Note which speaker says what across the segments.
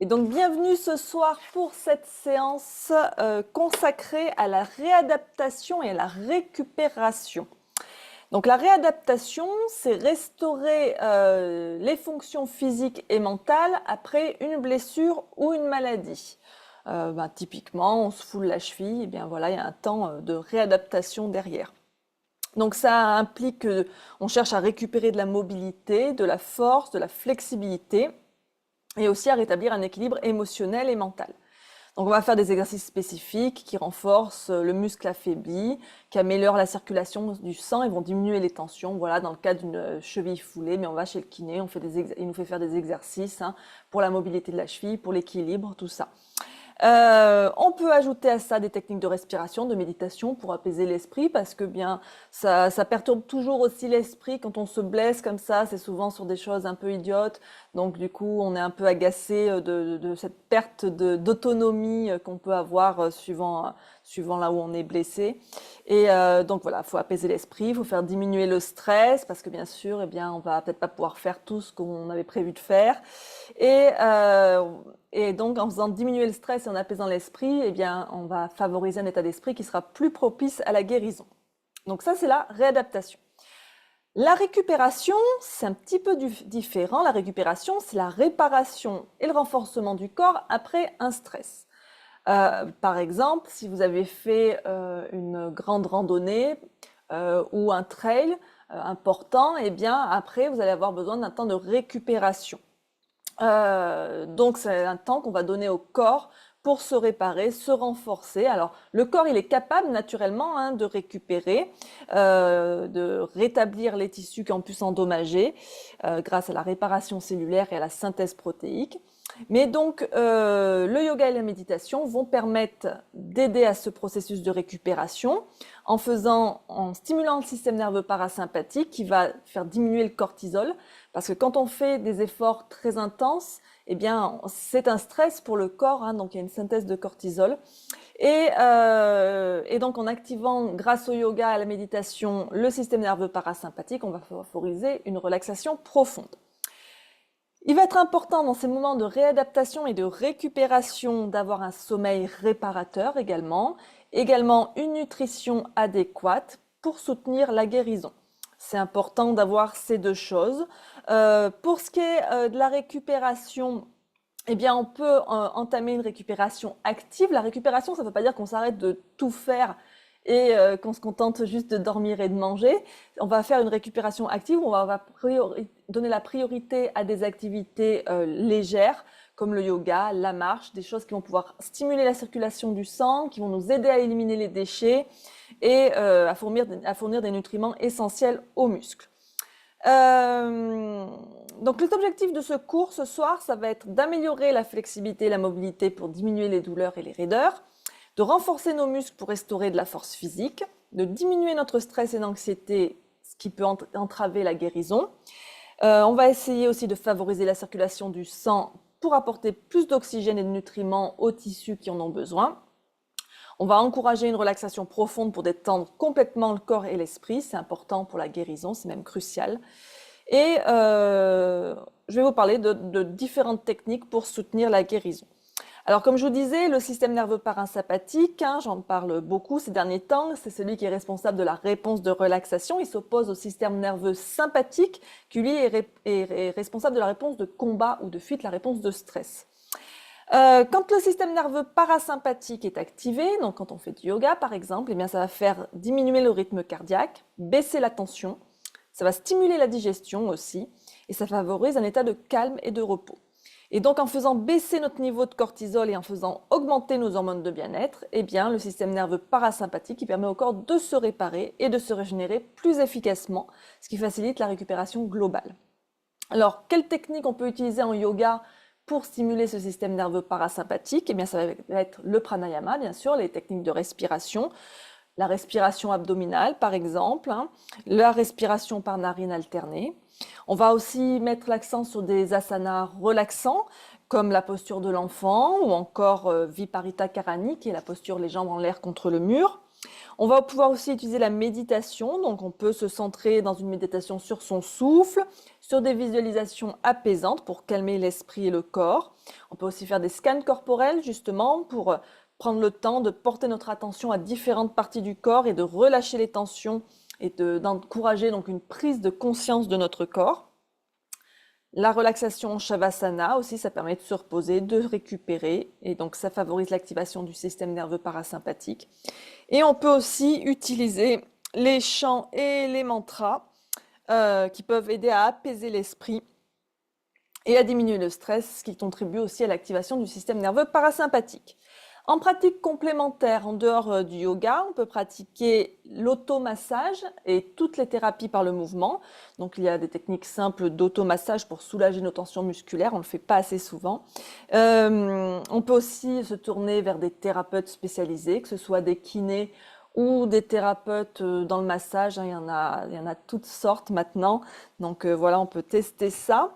Speaker 1: Et donc, bienvenue ce soir pour cette séance consacrée à la réadaptation et à la récupération. Donc, la réadaptation, c'est restaurer les fonctions physiques et mentales après une blessure ou une maladie. Typiquement, on se foule la cheville, et bien voilà, il y a un temps de réadaptation derrière. Donc ça implique qu'on cherche à récupérer de la mobilité, de la force, de la flexibilité et aussi à rétablir un équilibre émotionnel et mental. Donc on va faire des exercices spécifiques qui renforcent le muscle affaibli, qui améliorent la circulation du sang et vont diminuer les tensions. Voilà, dans le cas d'une cheville foulée, mais on va chez le kiné, il nous fait faire des exercices pour la mobilité de la cheville, pour l'équilibre, tout ça. On peut ajouter à ça des techniques de respiration, de méditation pour apaiser l'esprit parce que bien ça perturbe toujours aussi l'esprit quand on se blesse comme ça, c'est souvent sur des choses un peu idiotes. Donc du coup, on est un peu agacé de cette perte d'autonomie qu'on peut avoir suivant là où on est blessé. Et donc voilà, il faut apaiser l'esprit, il faut faire diminuer le stress parce que bien sûr, eh bien, on va peut-être pas pouvoir faire tout ce qu'on avait prévu de faire. Et donc, en faisant diminuer le stress et en apaisant l'esprit, eh bien, on va favoriser un état d'esprit qui sera plus propice à la guérison. Donc ça, c'est la réadaptation. La récupération, c'est un petit peu différent. La récupération, c'est la réparation et le renforcement du corps après un stress. Par exemple, si vous avez fait une grande randonnée ou un trail important, eh bien, après, vous allez avoir besoin d'un temps de récupération. Donc c'est un temps qu'on va donner au corps pour se réparer, se renforcer. Alors le corps, il est capable naturellement de récupérer, de rétablir les tissus qui ont pu s'endommager grâce à la réparation cellulaire et à la synthèse protéique. Mais donc le yoga et la méditation vont permettre d'aider à ce processus de récupération en stimulant le système nerveux parasympathique qui va faire diminuer le cortisol. Parce que quand on fait des efforts très intenses, eh bien, c'est un stress pour le corps, donc il y a une synthèse de cortisol. Et donc, en activant, grâce au yoga, à la méditation, le système nerveux parasympathique, on va favoriser une relaxation profonde. Il va être important dans ces moments de réadaptation et de récupération d'avoir un sommeil réparateur également une nutrition adéquate pour soutenir la guérison. C'est important d'avoir ces deux choses. Pour ce qui est de la récupération, eh bien, on peut entamer une récupération active. La récupération, ça ne veut pas dire qu'on s'arrête de tout faire et qu'on se contente juste de dormir et de manger. On va faire une récupération active où on va donner la priorité à des activités légères comme le yoga, la marche, des choses qui vont pouvoir stimuler la circulation du sang, qui vont nous aider à éliminer les déchets et à fournir des nutriments essentiels aux muscles. Donc l'objectif de ce cours ce soir, ça va être d'améliorer la flexibilité et la mobilité pour diminuer les douleurs et les raideurs, de renforcer nos muscles pour restaurer de la force physique, de diminuer notre stress et l'anxiété, ce qui peut entraver la guérison. On va essayer aussi de favoriser la circulation du sang pour apporter plus d'oxygène et de nutriments aux tissus qui en ont besoin. On va encourager une relaxation profonde pour détendre complètement le corps et l'esprit. C'est important pour la guérison, c'est même crucial. Et je vais vous parler de différentes techniques pour soutenir la guérison. Alors, comme je vous disais, le système nerveux parasympathique, j'en parle beaucoup ces derniers temps, c'est celui qui est responsable de la réponse de relaxation. Il s'oppose au système nerveux sympathique, qui lui est responsable de la réponse de combat ou de fuite, la réponse de stress. Quand le système nerveux parasympathique est activé, donc quand on fait du yoga par exemple, eh bien ça va faire diminuer le rythme cardiaque, baisser la tension, ça va stimuler la digestion aussi, et ça favorise un état de calme et de repos. Et donc en faisant baisser notre niveau de cortisol et en faisant augmenter nos hormones de bien-être, eh bien le système nerveux parasympathique il permet au corps de se réparer et de se régénérer plus efficacement, ce qui facilite la récupération globale. Alors, quelle technique on peut utiliser en yoga pour stimuler ce système nerveux parasympathique? Eh bien, ça va être le pranayama, bien sûr, les techniques de respiration, la respiration abdominale, par exemple, la respiration par narine alternée. On va aussi mettre l'accent sur des asanas relaxants, comme la posture de l'enfant, ou encore Viparita Karani, qui est la posture les jambes en l'air contre le mur. On va pouvoir aussi utiliser la méditation, donc on peut se centrer dans une méditation sur son souffle, sur des visualisations apaisantes pour calmer l'esprit et le corps. On peut aussi faire des scans corporels justement pour prendre le temps de porter notre attention à différentes parties du corps et de relâcher les tensions et d'encourager donc une prise de conscience de notre corps. La relaxation en Shavasana aussi, ça permet de se reposer, de récupérer, et donc ça favorise l'activation du système nerveux parasympathique. Et on peut aussi utiliser les chants et les mantras qui peuvent aider à apaiser l'esprit et à diminuer le stress, ce qui contribue aussi à l'activation du système nerveux parasympathique. En pratique complémentaire, en dehors du yoga, on peut pratiquer l'automassage et toutes les thérapies par le mouvement. Donc il y a des techniques simples d'automassage pour soulager nos tensions musculaires, on ne le fait pas assez souvent. On peut aussi se tourner vers des thérapeutes spécialisés, que ce soit des kinés ou des thérapeutes dans le massage, il y en a toutes sortes maintenant. Donc voilà, on peut tester ça.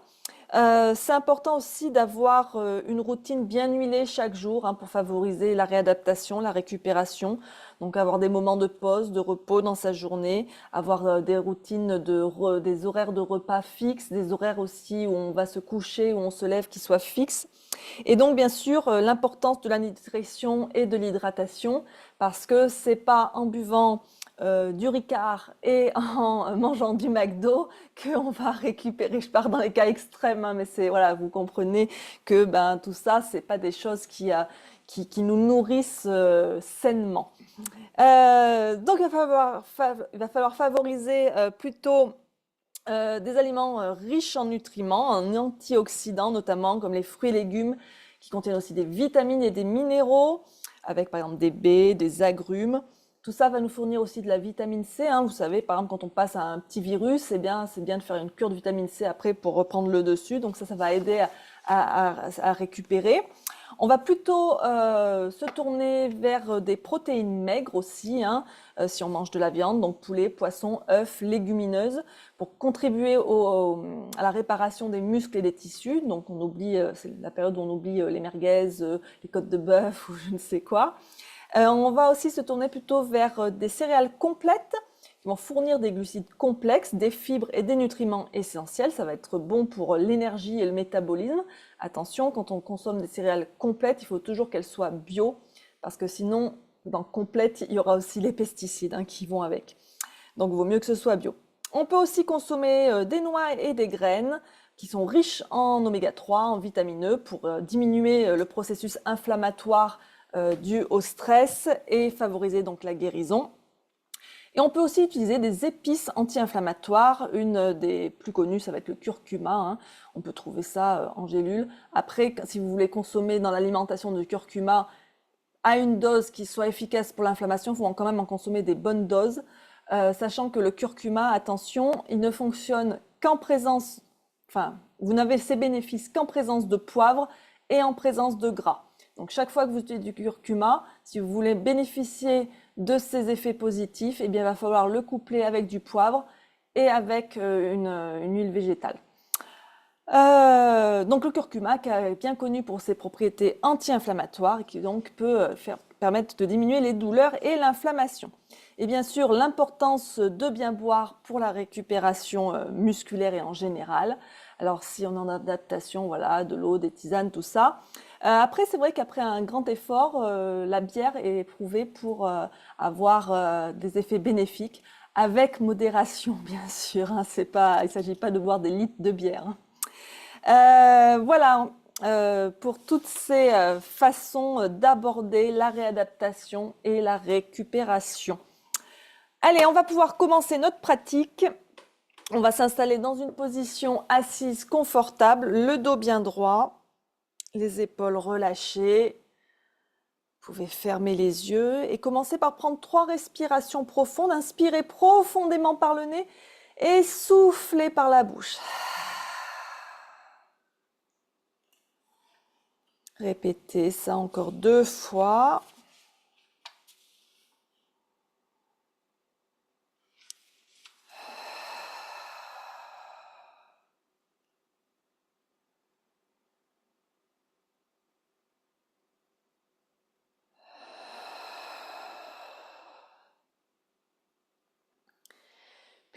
Speaker 1: C'est important aussi d'avoir une routine bien huilée chaque jour pour favoriser la réadaptation, la récupération. Donc avoir des moments de pause, de repos dans sa journée, avoir des routines, des horaires de repas fixes, des horaires aussi où on va se coucher, où on se lève qui soient fixes. Et donc bien sûr l'importance de la nutrition et de l'hydratation parce que c'est pas en buvant du Ricard et en mangeant du McDo qu'on va récupérer. Je pars dans les cas extrêmes, mais c'est voilà, vous comprenez que tout ça, c'est pas des choses qui nous nourrissent sainement. Donc il va falloir favoriser plutôt des aliments riches en nutriments, en antioxydants notamment, comme les fruits et légumes, qui contiennent aussi des vitamines et des minéraux, avec par exemple des baies, des agrumes. Tout ça va nous fournir aussi de la vitamine C. Vous savez, par exemple, quand on passe à un petit virus, c'est bien de faire une cure de vitamine C après pour reprendre le dessus. Donc ça va aider à récupérer. On va plutôt se tourner vers des protéines maigres aussi, si on mange de la viande, donc poulet, poisson, œufs, légumineuses, pour contribuer à la réparation des muscles et des tissus. Donc on oublie, c'est la période où on oublie les merguez, les côtes de bœuf ou je ne sais quoi. On va aussi se tourner plutôt vers des céréales complètes qui vont fournir des glucides complexes, des fibres et des nutriments essentiels. Ça va être bon pour l'énergie et le métabolisme. Attention, quand on consomme des céréales complètes, il faut toujours qu'elles soient bio, parce que sinon, dans complète, il y aura aussi les pesticides qui vont avec. Donc, il vaut mieux que ce soit bio. On peut aussi consommer des noix et des graines qui sont riches en oméga 3, en vitamine E, pour diminuer le processus inflammatoire dû au stress et favoriser donc la guérison. Et on peut aussi utiliser des épices anti-inflammatoires. Une des plus connues, ça va être le curcuma. On peut trouver ça en gélule. Après, si vous voulez consommer dans l'alimentation du curcuma à une dose qui soit efficace pour l'inflammation, il faut quand même en consommer des bonnes doses. Sachant que le curcuma, attention, il ne fonctionne qu'en présence, vous n'avez ses bénéfices qu'en présence de poivre et en présence de gras. Donc chaque fois que vous utilisez du curcuma, si vous voulez bénéficier de ces effets positifs, il va falloir le coupler avec du poivre et avec une huile végétale. Donc le curcuma qui est bien connu pour ses propriétés anti-inflammatoires et qui donc peut permettre de diminuer les douleurs et l'inflammation. Et bien sûr, l'importance de bien boire pour la récupération musculaire et en général. Alors si on est en adaptation, voilà, de l'eau, des tisanes, tout ça. Après, c'est vrai qu'après un grand effort, la bière est éprouvée pour avoir des effets bénéfiques, avec modération, bien sûr. Il ne s'agit pas de boire des litres de bière. Voilà pour toutes ces façons d'aborder la réadaptation et la récupération. Allez, on va pouvoir commencer notre pratique. On va s'installer dans une position assise confortable, le dos bien droit, les épaules relâchées. Vous pouvez fermer les yeux et commencer par prendre 3 respirations profondes. Inspirez profondément par le nez et soufflez par la bouche. Répétez ça encore 2 fois.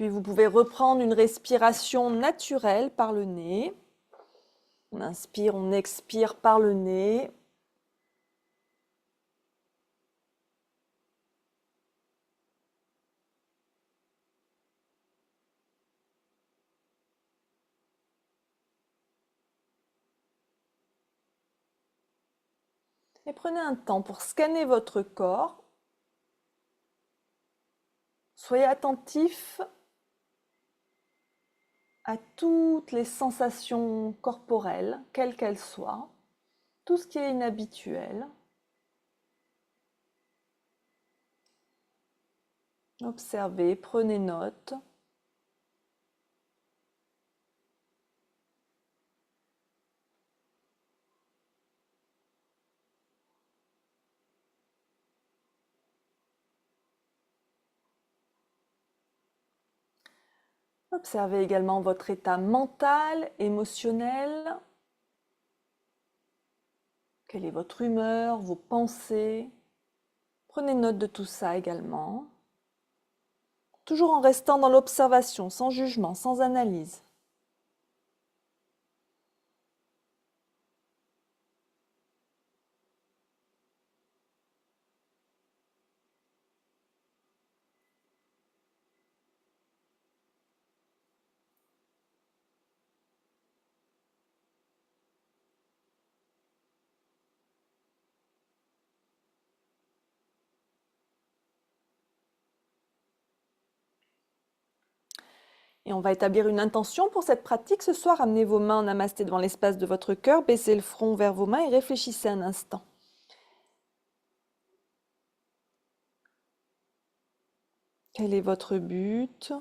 Speaker 1: Puis vous pouvez reprendre une respiration naturelle par le nez. On inspire, on expire par le nez. Et prenez un temps pour scanner votre corps. Soyez attentif à toutes les sensations corporelles, quelles qu'elles soient, tout ce qui est inhabituel. Observez, prenez note. Observez également votre état mental, émotionnel. Quelle est votre humeur, vos pensées? Prenez note de tout ça également. Toujours en restant dans l'observation, sans jugement, sans analyse. Et on va établir une intention pour cette pratique. Ce soir, amenez vos mains en namasté devant l'espace de votre cœur, baissez le front vers vos mains et réfléchissez un instant. Quel est votre but?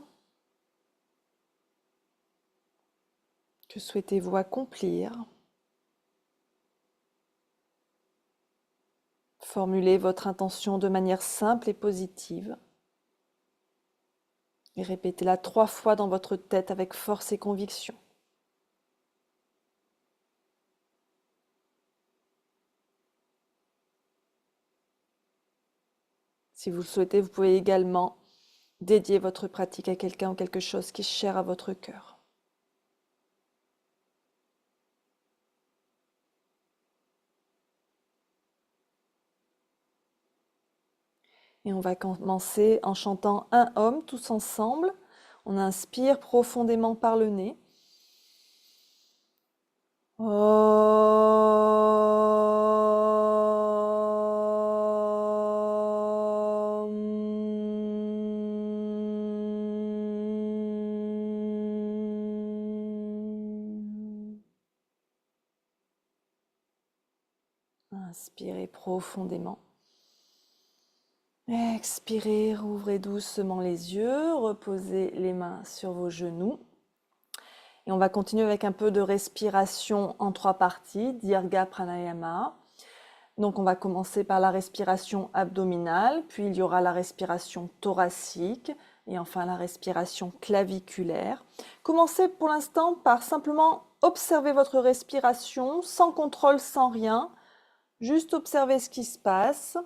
Speaker 1: Que souhaitez-vous accomplir? Formulez votre intention de manière simple et positive. Et répétez-la 3 fois dans votre tête avec force et conviction. Si vous le souhaitez, vous pouvez également dédier votre pratique à quelqu'un ou quelque chose qui est cher à votre cœur. Et on va commencer en chantant un Om tous ensemble. On inspire profondément par le nez. Inspirez profondément. Expirez, ouvrez doucement les yeux, reposez les mains sur vos genoux. Et on va continuer avec un peu de respiration en 3 parties, Dirga Pranayama. Donc on va commencer par la respiration abdominale, puis il y aura la respiration thoracique et enfin la respiration claviculaire. Commencez pour l'instant par simplement observer votre respiration, sans contrôle, sans rien. Juste observer ce qui se passe.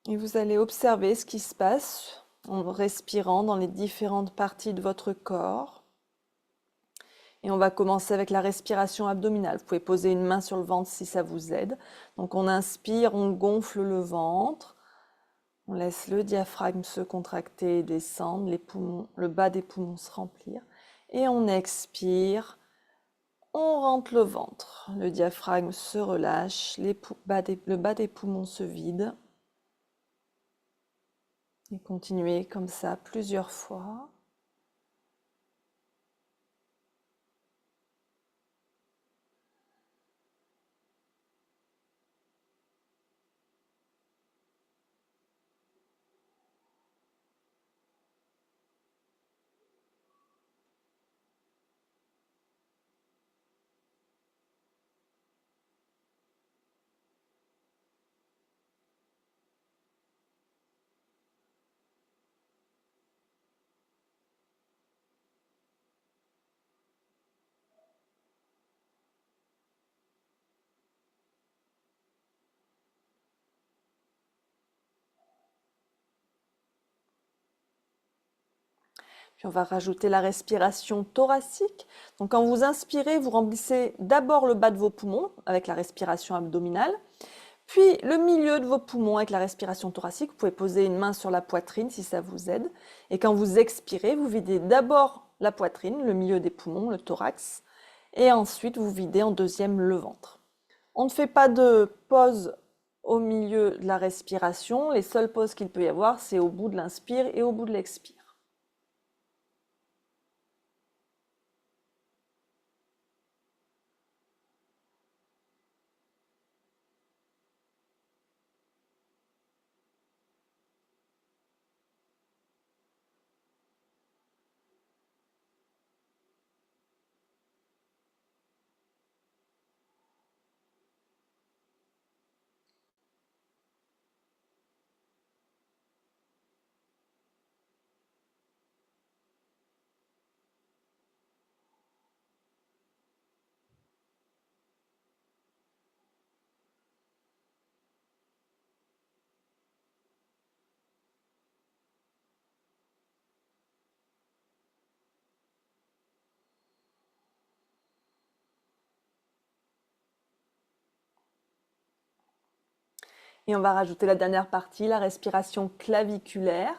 Speaker 1: Et vous allez observer ce qui se passe en respirant dans les différentes parties de votre corps. Et on va commencer avec la respiration abdominale. Vous pouvez poser une main sur le ventre si ça vous aide. Donc on inspire, on gonfle le ventre. On laisse le diaphragme se contracter et descendre, les poumons, le bas des poumons se remplir. Et on expire, on rentre le ventre. Le diaphragme se relâche, le bas des poumons se vide. Et continuez comme ça plusieurs fois. Puis on va rajouter la respiration thoracique. Donc quand vous inspirez, vous remplissez d'abord le bas de vos poumons avec la respiration abdominale, puis le milieu de vos poumons avec la respiration thoracique. Vous pouvez poser une main sur la poitrine si ça vous aide. Et quand vous expirez, vous videz d'abord la poitrine, le milieu des poumons, le thorax, et ensuite vous videz en deuxième le ventre. On ne fait pas de pause au milieu de la respiration. Les seules pauses qu'il peut y avoir, c'est au bout de l'inspire et au bout de l'expire. Et on va rajouter la dernière partie, la respiration claviculaire.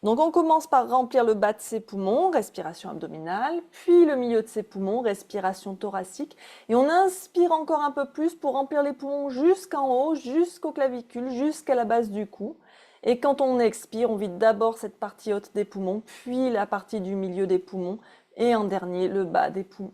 Speaker 1: Donc on commence par remplir le bas de ses poumons, respiration abdominale, puis le milieu de ses poumons, respiration thoracique. Et on inspire encore un peu plus pour remplir les poumons jusqu'en haut, jusqu'aux clavicules, jusqu'à la base du cou. Et quand on expire, on vide d'abord cette partie haute des poumons, puis la partie du milieu des poumons, et en dernier, le bas des poumons.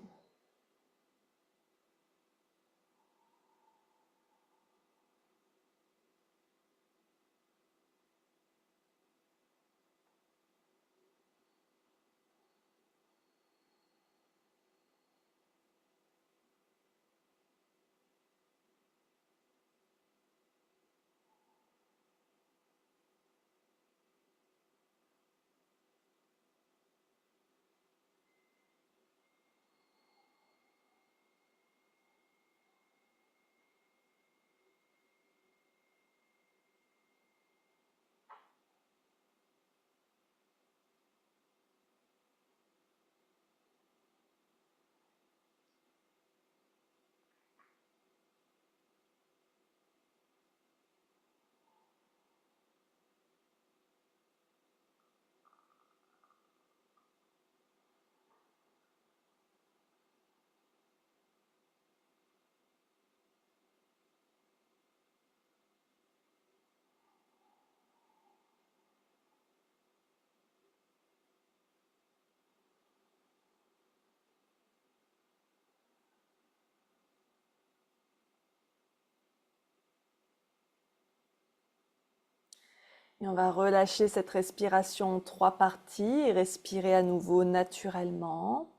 Speaker 1: Et on va relâcher cette respiration en 3 parties et respirer à nouveau naturellement.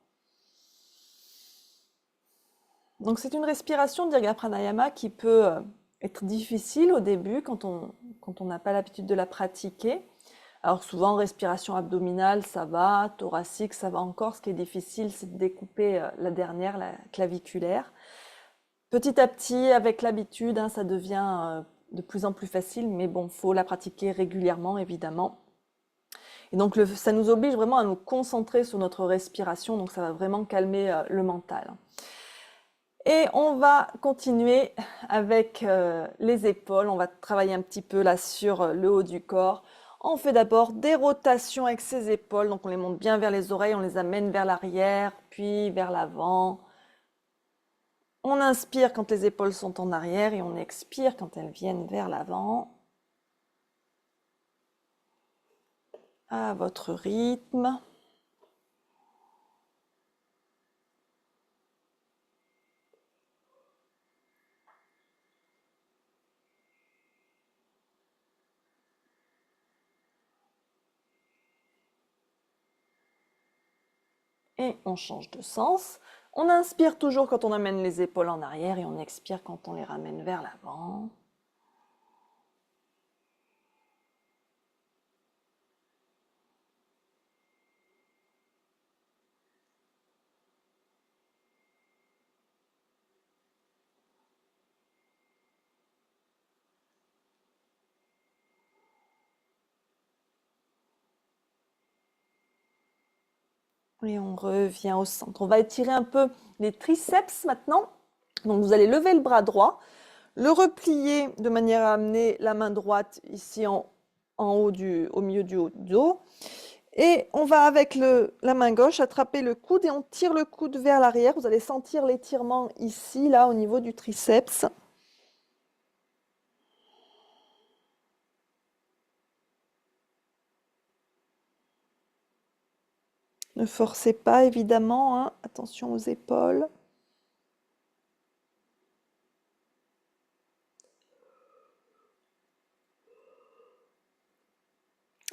Speaker 1: Donc c'est une respiration Dirga Pranayama qui peut être difficile au début quand on n'a pas l'habitude de la pratiquer. Alors souvent, respiration abdominale, ça va, thoracique, ça va encore. Ce qui est difficile, c'est de découper la dernière, la claviculaire. Petit à petit, avec l'habitude, hein, ça devient de plus en plus facile, mais bon, faut la pratiquer régulièrement, évidemment. Et donc, ça nous oblige vraiment à nous concentrer sur notre respiration, donc ça va vraiment calmer le mental. Et on va continuer avec les épaules. On va travailler un petit peu là sur le haut du corps. On fait d'abord des rotations avec ses épaules. Donc on les monte bien vers les oreilles, on les amène vers l'arrière, puis vers l'avant. On inspire quand les épaules sont en arrière et on expire quand elles viennent vers l'avant. À votre rythme. Et on change de sens. On inspire toujours quand on amène les épaules en arrière et on expire quand on les ramène vers l'avant. Et on revient au centre. On va étirer un peu les triceps maintenant. Donc vous allez lever le bras droit, le replier de manière à amener la main droite ici en haut au milieu du haut du dos. Et on va avec la main gauche attraper le coude et on tire le coude vers l'arrière. Vous allez sentir l'étirement ici, là, au niveau du triceps. Ne forcez pas, évidemment, hein. Attention aux épaules.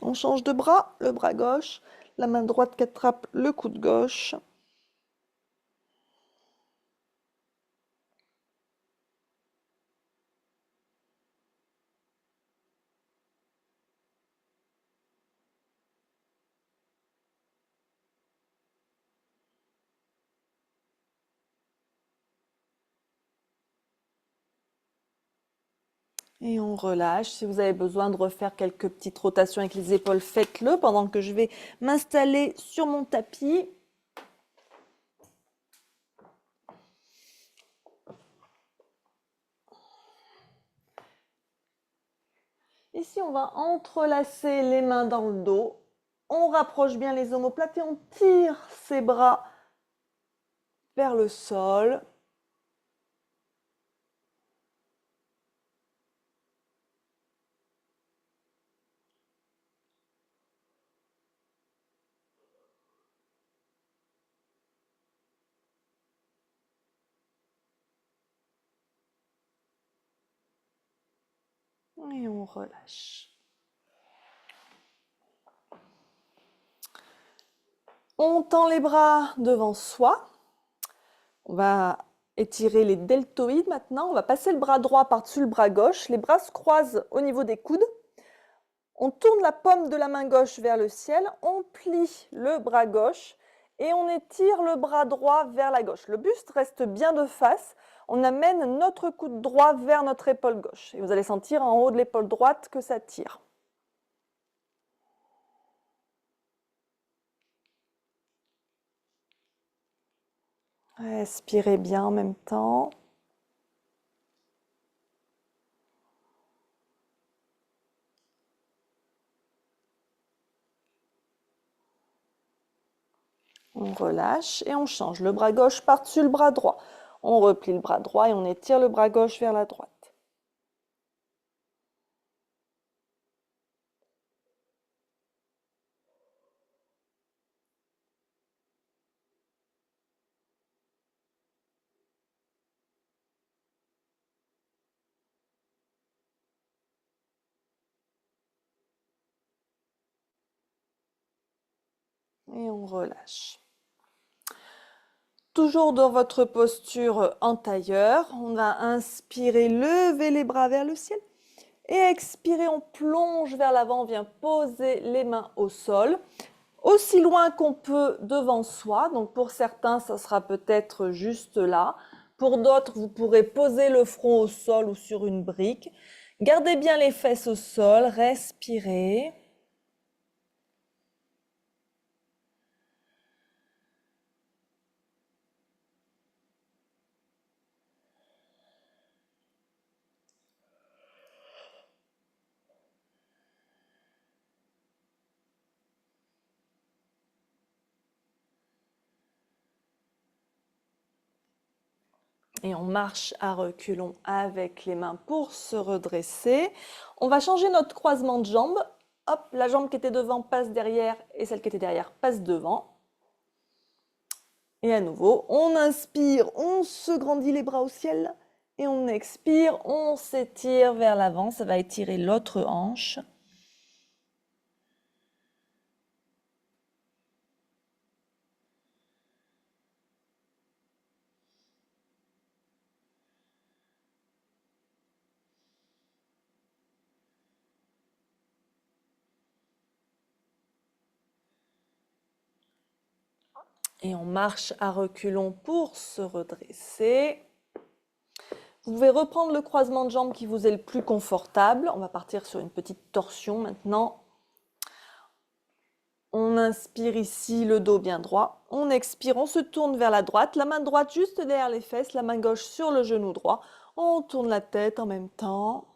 Speaker 1: On change de bras, le bras gauche, la main droite qui attrape le coude gauche. Et on relâche. Si vous avez besoin de refaire quelques petites rotations avec les épaules, faites-le pendant que je vais m'installer sur mon tapis. Ici, on va entrelacer les mains dans le dos. On rapproche bien les omoplates et on tire ses bras vers le sol. Et on relâche. On tend les bras devant soi. On va étirer les deltoïdes maintenant. On va passer le bras droit par-dessus le bras gauche. Les bras se croisent au niveau des coudes. On tourne la paume de la main gauche vers le ciel. On plie le bras gauche et on étire le bras droit vers la gauche. Le buste reste bien de face. On amène notre coude droit vers notre épaule gauche. Et vous allez sentir en haut de l'épaule droite que ça tire. Respirez bien en même temps. On relâche et on change. Le bras gauche par-dessus le bras droit. On replie le bras droit et on étire le bras gauche vers la droite. Et on relâche. Toujours dans votre posture en tailleur, on va inspirer, lever les bras vers le ciel. Et expirer, on plonge vers l'avant, on vient poser les mains au sol, aussi loin qu'on peut devant soi. Donc pour certains, ça sera peut-être juste là. Pour d'autres, vous pourrez poser le front au sol ou sur une brique. Gardez bien les fesses au sol, respirez. Et on marche à reculons avec les mains pour se redresser. On va changer notre croisement de jambes. Hop, la jambe qui était devant passe derrière et celle qui était derrière passe devant. Et à nouveau, on inspire, on se grandit les bras au ciel. Et on expire, on s'étire vers l'avant. Ça va étirer l'autre hanche. Et on marche à reculons pour se redresser. Vous pouvez reprendre le croisement de jambes qui vous est le plus confortable. On va partir sur une petite torsion maintenant. On inspire ici, le dos bien droit. On expire, on se tourne vers la droite. La main droite juste derrière les fesses, la main gauche sur le genou droit. On tourne la tête en même temps.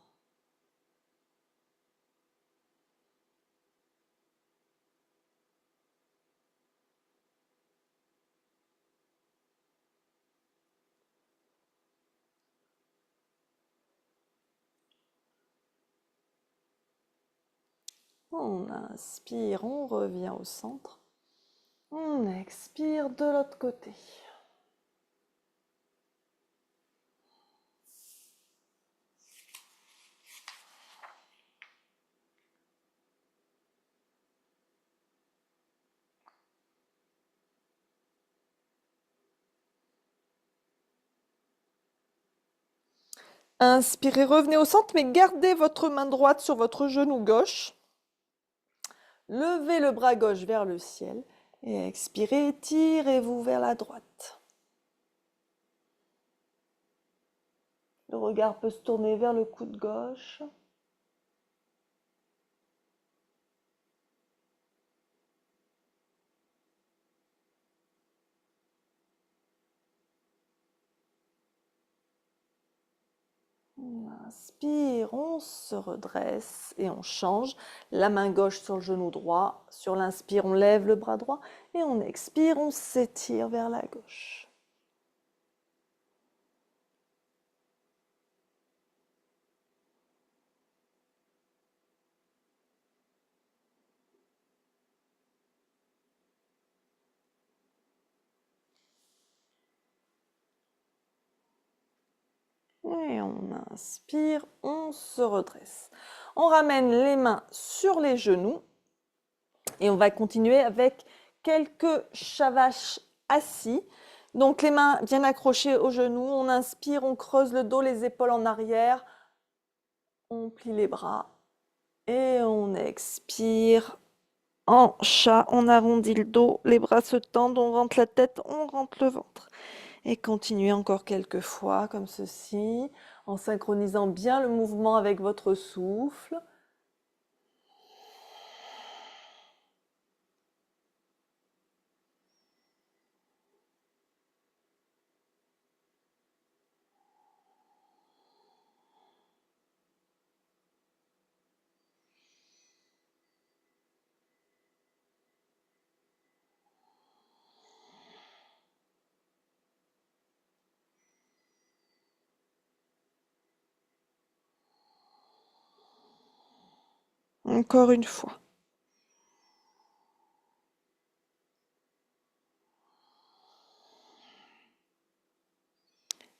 Speaker 1: On inspire, on revient au centre. On expire de l'autre côté. Inspirez, revenez au centre, mais gardez votre main droite sur votre genou gauche. Levez le bras gauche vers le ciel et expirez, tirez-vous vers la droite. Le regard peut se tourner vers le coude gauche. On inspire, on se redresse et on change. La main gauche sur le genou droit. Sur l'inspire, on lève le bras droit et on expire, on s'étire vers la gauche. Et on inspire, on se redresse. On ramène les mains sur les genoux et on va continuer avec quelques shavash assis. Donc les mains bien accrochées aux genoux, on inspire, on creuse le dos, les épaules en arrière, on plie les bras et on expire. En chat, on arrondit le dos, les bras se tendent, on rentre la tête, on rentre le ventre. Et continuez encore quelques fois comme ceci, en synchronisant bien le mouvement avec votre souffle. Encore une fois.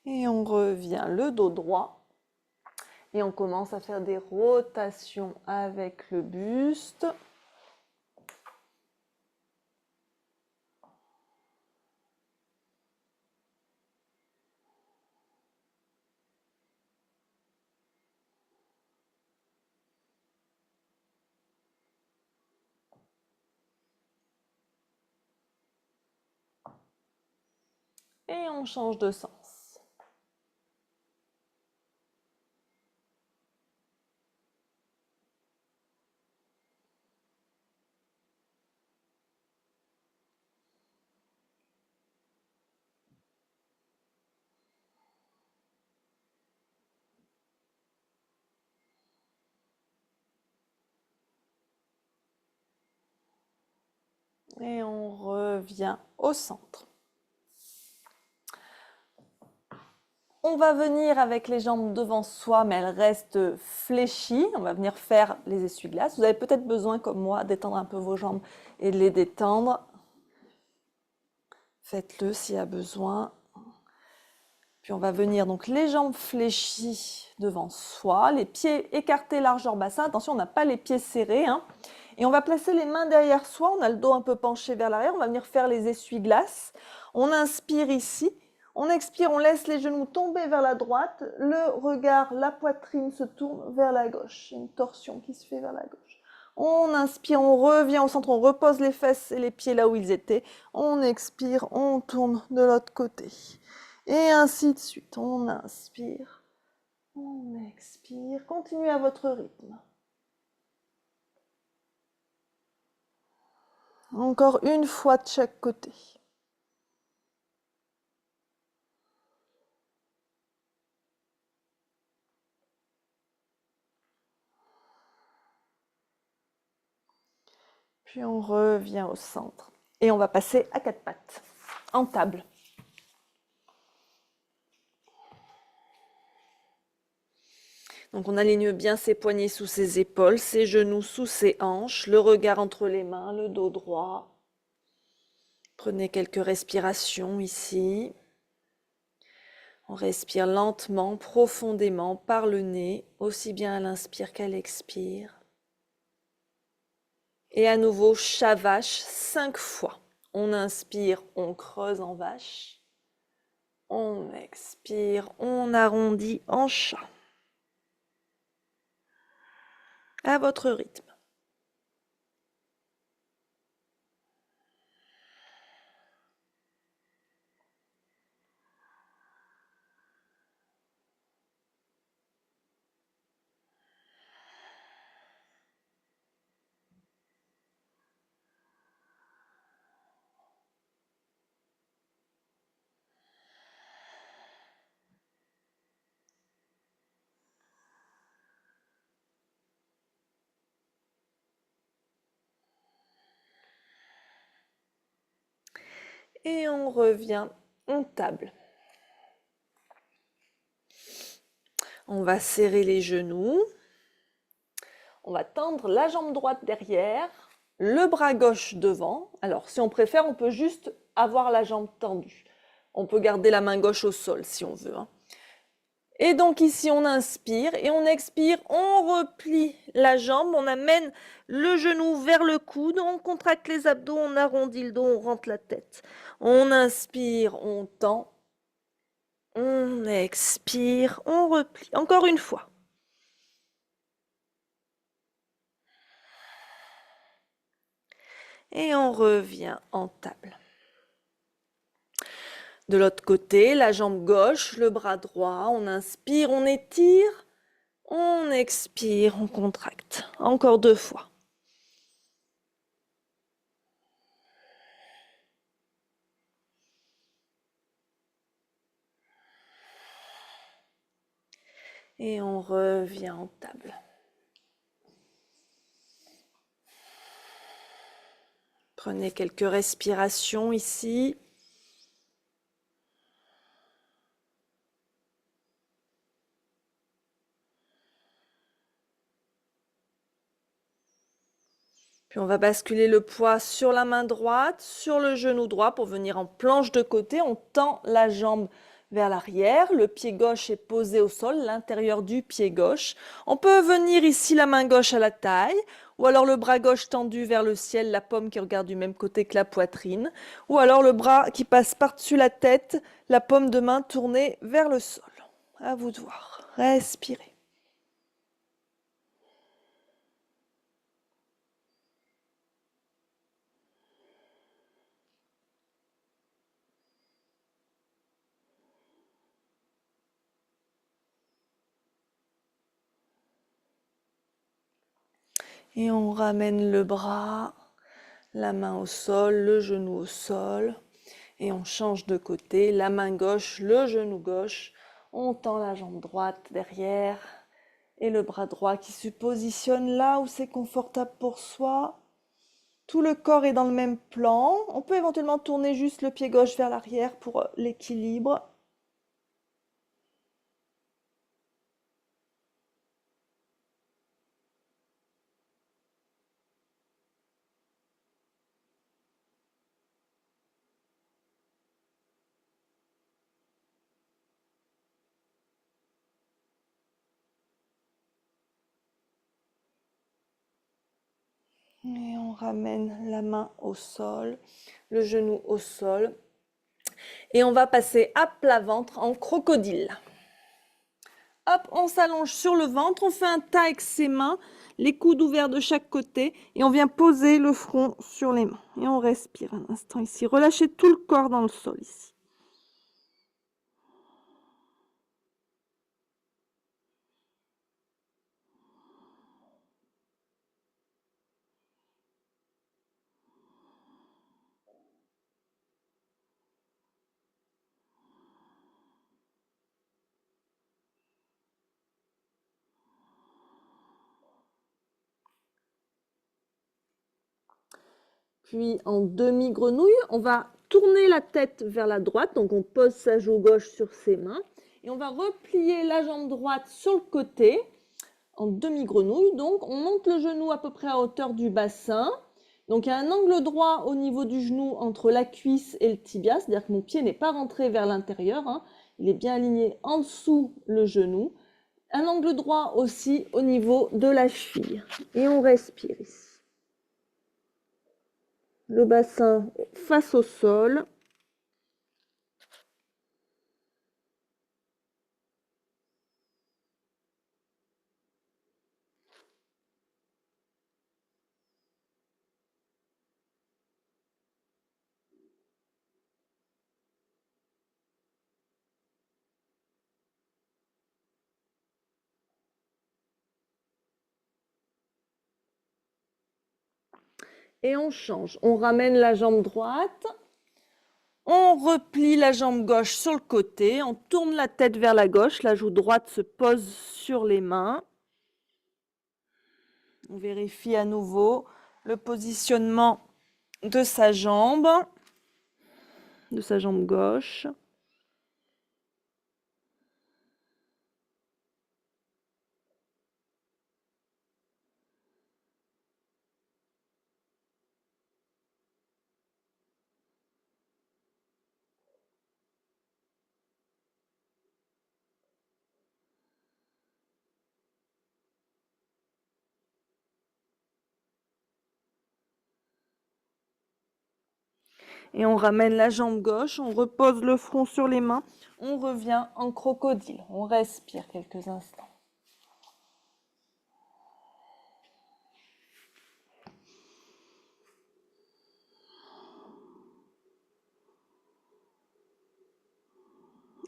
Speaker 1: Et on revient le dos droit. Et on commence à faire des rotations avec le buste. Et on change de sens. Et on revient au centre. On va venir avec les jambes devant soi, mais elles restent fléchies. On va venir faire les essuie-glaces. Vous avez peut-être besoin, comme moi, d'étendre un peu vos jambes et de les détendre. Faites-le s'il y a besoin. Puis on va venir donc les jambes fléchies devant soi, les pieds écartés largeur bassin. Attention, on n'a pas les pieds serrés. Et on va placer les mains derrière soi. On a le dos un peu penché vers l'arrière. On va venir faire les essuie-glaces. On inspire ici. On expire, on laisse les genoux tomber vers la droite. Le regard, la poitrine se tourne vers la gauche. Une torsion qui se fait vers la gauche. On inspire, on revient au centre, on repose les fesses et les pieds là où ils étaient. On expire, on tourne de l'autre côté. Et ainsi de suite. On inspire, on expire. Continuez à votre rythme. Encore une fois de chaque côté. Puis on revient au centre. Et on va passer à quatre pattes, en table. Donc on aligne bien ses poignets sous ses épaules, ses genoux sous ses hanches, le regard entre les mains, le dos droit. Prenez quelques respirations ici. On respire lentement, profondément par le nez, aussi bien à l'inspire qu'à l'expire. Et à nouveau, chat vache 5 fois. On inspire, on creuse en vache. On expire, on arrondit en chat. À votre rythme. Et on revient en table. On va serrer les genoux. On va tendre la jambe droite derrière, le bras gauche devant. Alors, si on préfère, on peut juste avoir la jambe tendue. On peut garder la main gauche au sol si on veut. Et donc ici, on inspire et on expire, on replie la jambe, on amène le genou vers le coude, on contracte les abdos, on arrondit le dos, on rentre la tête. On inspire, on tend, on expire, on replie. Encore une fois. Et on revient en table. De l'autre côté, la jambe gauche, le bras droit, on inspire, on étire, on expire, on contracte. Encore 2 fois. Et on revient en table. Prenez quelques respirations ici. Puis on va basculer le poids sur la main droite, sur le genou droit pour venir en planche de côté. On tend la jambe vers l'arrière. Le pied gauche est posé au sol, l'intérieur du pied gauche. On peut venir ici la main gauche à la taille, ou alors le bras gauche tendu vers le ciel, la paume qui regarde du même côté que la poitrine, ou alors le bras qui passe par-dessus la tête, la paume de main tournée vers le sol. À vous de voir. Respirez. Et on ramène le bras, la main au sol, le genou au sol. Et on change de côté, la main gauche, le genou gauche. On tend la jambe droite derrière et le bras droit qui se positionne là où c'est confortable pour soi. Tout le corps est dans le même plan. On peut éventuellement tourner juste le pied gauche vers l'arrière pour l'équilibre. Et on ramène la main au sol, le genou au sol. Et on va passer à plat ventre en crocodile. Hop, on s'allonge sur le ventre, on fait un tas avec ses mains, les coudes ouverts de chaque côté et on vient poser le front sur les mains. Et on respire un instant ici. Relâchez tout le corps dans le sol ici. puis en demi-grenouille. On va tourner la tête vers la droite, donc on pose sa joue gauche sur ses mains. Et on va replier la jambe droite sur le côté, en demi-grenouille. Donc on monte le genou à peu près à hauteur du bassin. Donc il y a un angle droit au niveau du genou entre la cuisse et le tibia, c'est-à-dire que mon pied n'est pas rentré vers l'intérieur, hein. Il est bien aligné en dessous le genou. Un angle droit aussi au niveau de la cheville. Et on respire ici. Le bassin face au sol. Et on change. On ramène la jambe droite. On replie la jambe gauche sur le côté. On tourne la tête vers la gauche. La joue droite se pose sur les mains. On vérifie à nouveau le positionnement de sa jambe gauche. Et on ramène la jambe gauche, on repose le front sur les mains, on revient en crocodile. On respire quelques instants.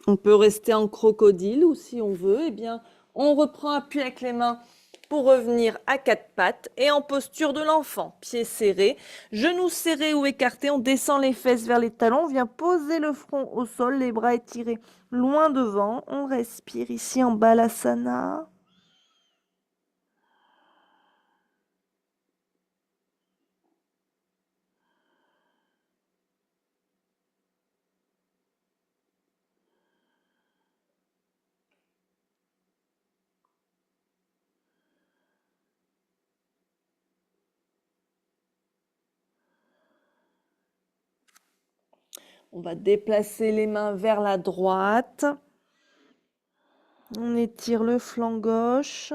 Speaker 1: On peut rester en crocodile ou si on veut, eh bien, on reprend appui avec les mains pour revenir à quatre pattes et en posture de l'enfant. Pieds serrés, genoux serrés ou écartés, on descend les fesses vers les talons, on vient poser le front au sol, les bras étirés loin devant. On respire ici en Balasana. On va déplacer les mains vers la droite. On étire le flanc gauche.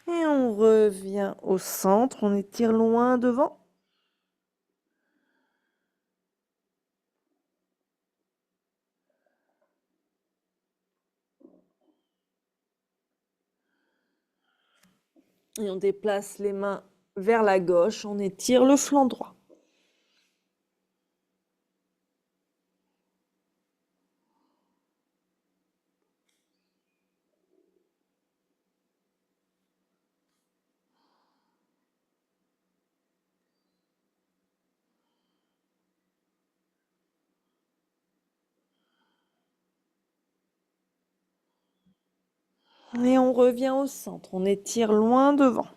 Speaker 1: Et on revient au centre, on étire loin devant. Et on déplace les mains vers la gauche, on étire le flanc droit. Et on revient au centre, on étire loin devant.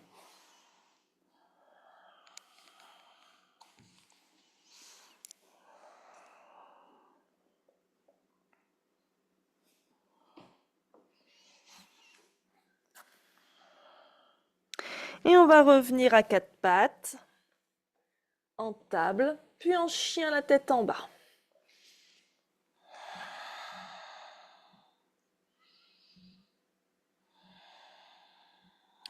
Speaker 1: Et on va revenir à quatre pattes, en table, puis en chien la tête en bas.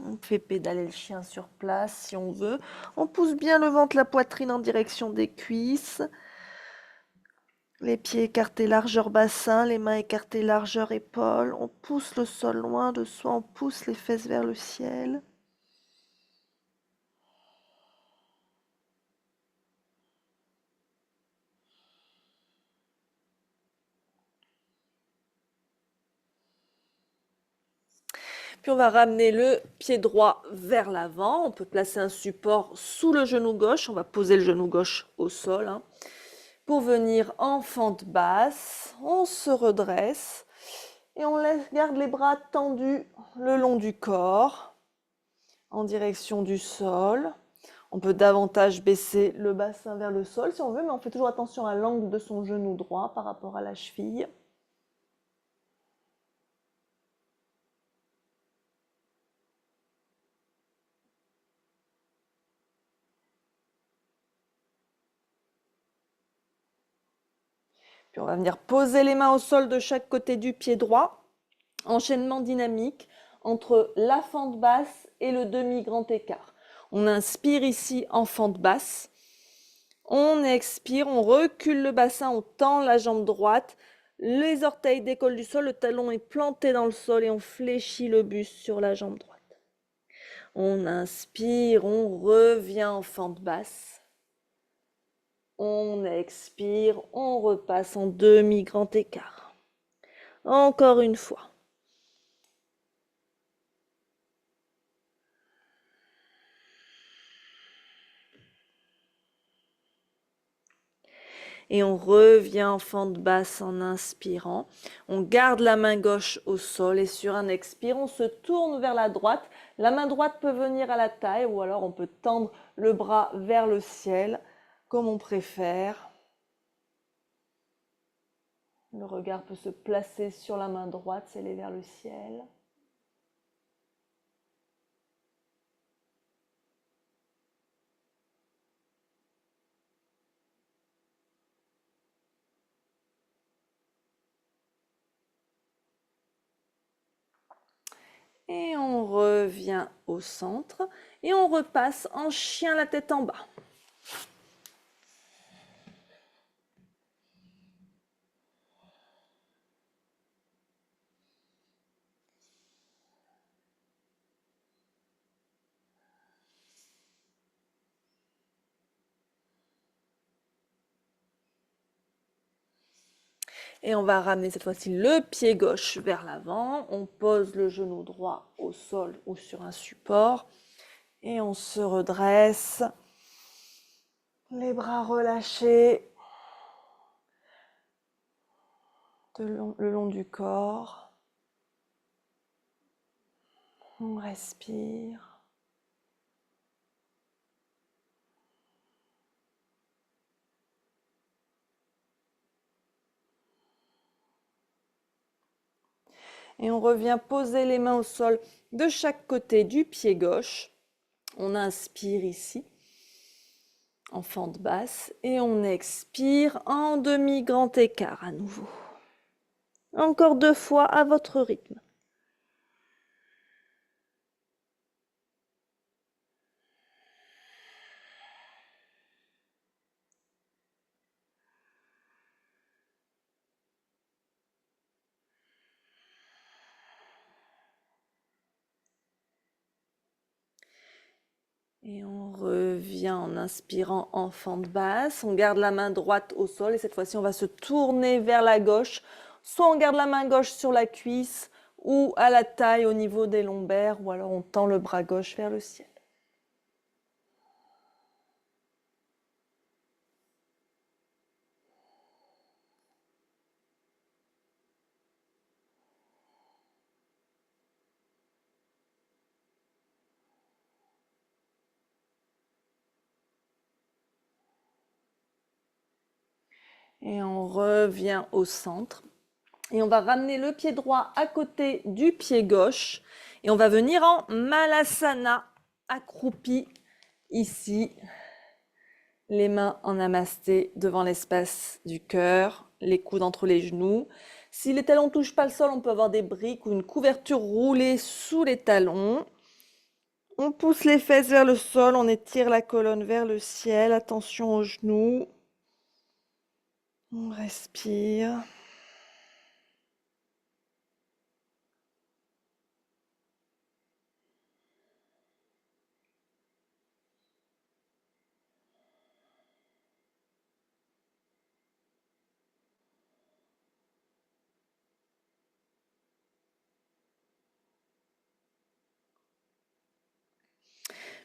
Speaker 1: On fait pédaler le chien sur place si on veut. On pousse bien le ventre, la poitrine en direction des cuisses. Les pieds écartés largeur bassin, les mains écartées largeur épaule. On pousse le sol loin de soi, on pousse les fesses vers le ciel. Puis on va ramener le pied droit vers l'avant. On peut placer un support sous le genou gauche. On va poser le genou gauche au sol, hein. Pour venir en fente basse, on se redresse et on garde les bras tendus le long du corps en direction du sol. On peut davantage baisser le bassin vers le sol si on veut, mais on fait toujours attention à l'angle de son genou droit par rapport à la cheville. Puis on va venir poser les mains au sol de chaque côté du pied droit. Enchaînement dynamique entre la fente basse et le demi-grand écart. On inspire ici en fente basse. On expire, on recule le bassin, on tend la jambe droite. Les orteils décollent du sol, le talon est planté dans le sol et on fléchit le buste sur la jambe droite. On inspire, on revient en fente basse. On expire, on repasse en demi-grand écart. Encore une fois. Et on revient en fente basse en inspirant. On garde la main gauche au sol et sur un expire, on se tourne vers la droite. La main droite peut venir à la taille ou alors on peut tendre le bras vers le ciel comme on préfère. Le regard peut se placer sur la main droite, s'élever vers le ciel. Et on revient au centre et on repasse en chien la tête en bas. Et on va ramener cette fois-ci le pied gauche vers l'avant. On pose le genou droit au sol ou sur un support. Et on se redresse. Les bras relâchés le long du corps. On respire. Et on revient poser les mains au sol de chaque côté du pied gauche. On inspire ici en fente basse et on expire en demi-grand écart à nouveau. Encore 2 fois à votre rythme. Et on revient en inspirant en fente basse. On garde la main droite au sol et cette fois-ci, on va se tourner vers la gauche. Soit on garde la main gauche sur la cuisse ou à la taille au niveau des lombaires ou alors on tend le bras gauche vers le ciel. Et on revient au centre. Et on va ramener le pied droit à côté du pied gauche. Et on va venir en Malasana, accroupi ici. Les mains en namasté devant l'espace du cœur, les coudes entre les genoux. Si les talons ne touchent pas le sol, on peut avoir des briques ou une couverture roulée sous les talons. On pousse les fesses vers le sol, on étire la colonne vers le ciel. Attention aux genoux. On respire.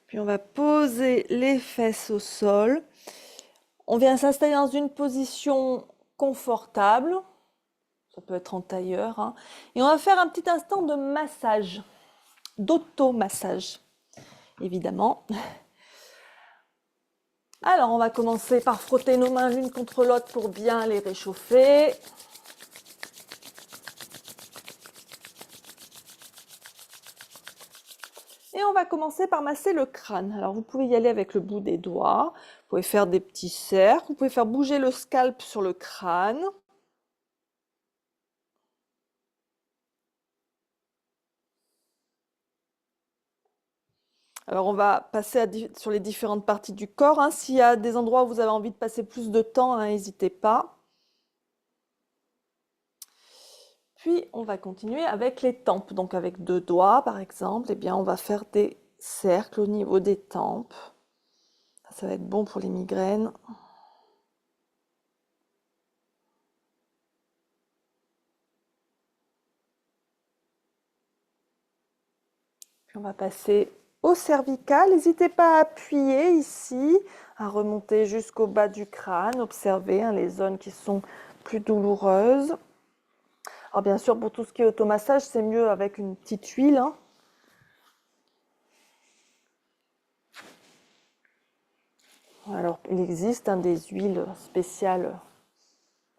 Speaker 1: Puis on va poser les fesses au sol. On vient s'installer dans une position confortable. Ça peut être en tailleur, hein. Et on va faire un petit instant de massage, d'auto-massage, évidemment. Alors, on va commencer par frotter nos mains l'une contre l'autre pour bien les réchauffer. Et on va commencer par masser le crâne. Alors, vous pouvez y aller avec le bout des doigts. Vous pouvez faire des petits cercles. Vous pouvez faire bouger le scalp sur le crâne. Alors, on va passer sur les différentes parties du corps, hein. S'il y a des endroits où vous avez envie de passer plus de temps, hein, n'hésitez pas. Puis, on va continuer avec les tempes. Donc, avec 2 doigts, par exemple, eh bien, on va faire des cercles au niveau des tempes. Ça va être bon pour les migraines. Puis, on va passer au cervical. N'hésitez pas à appuyer ici, à remonter jusqu'au bas du crâne. Observez, hein, les zones qui sont plus douloureuses. Alors bien sûr, pour tout ce qui est automassage, c'est mieux avec une petite huile, hein. Alors, il existe, hein, des huiles spéciales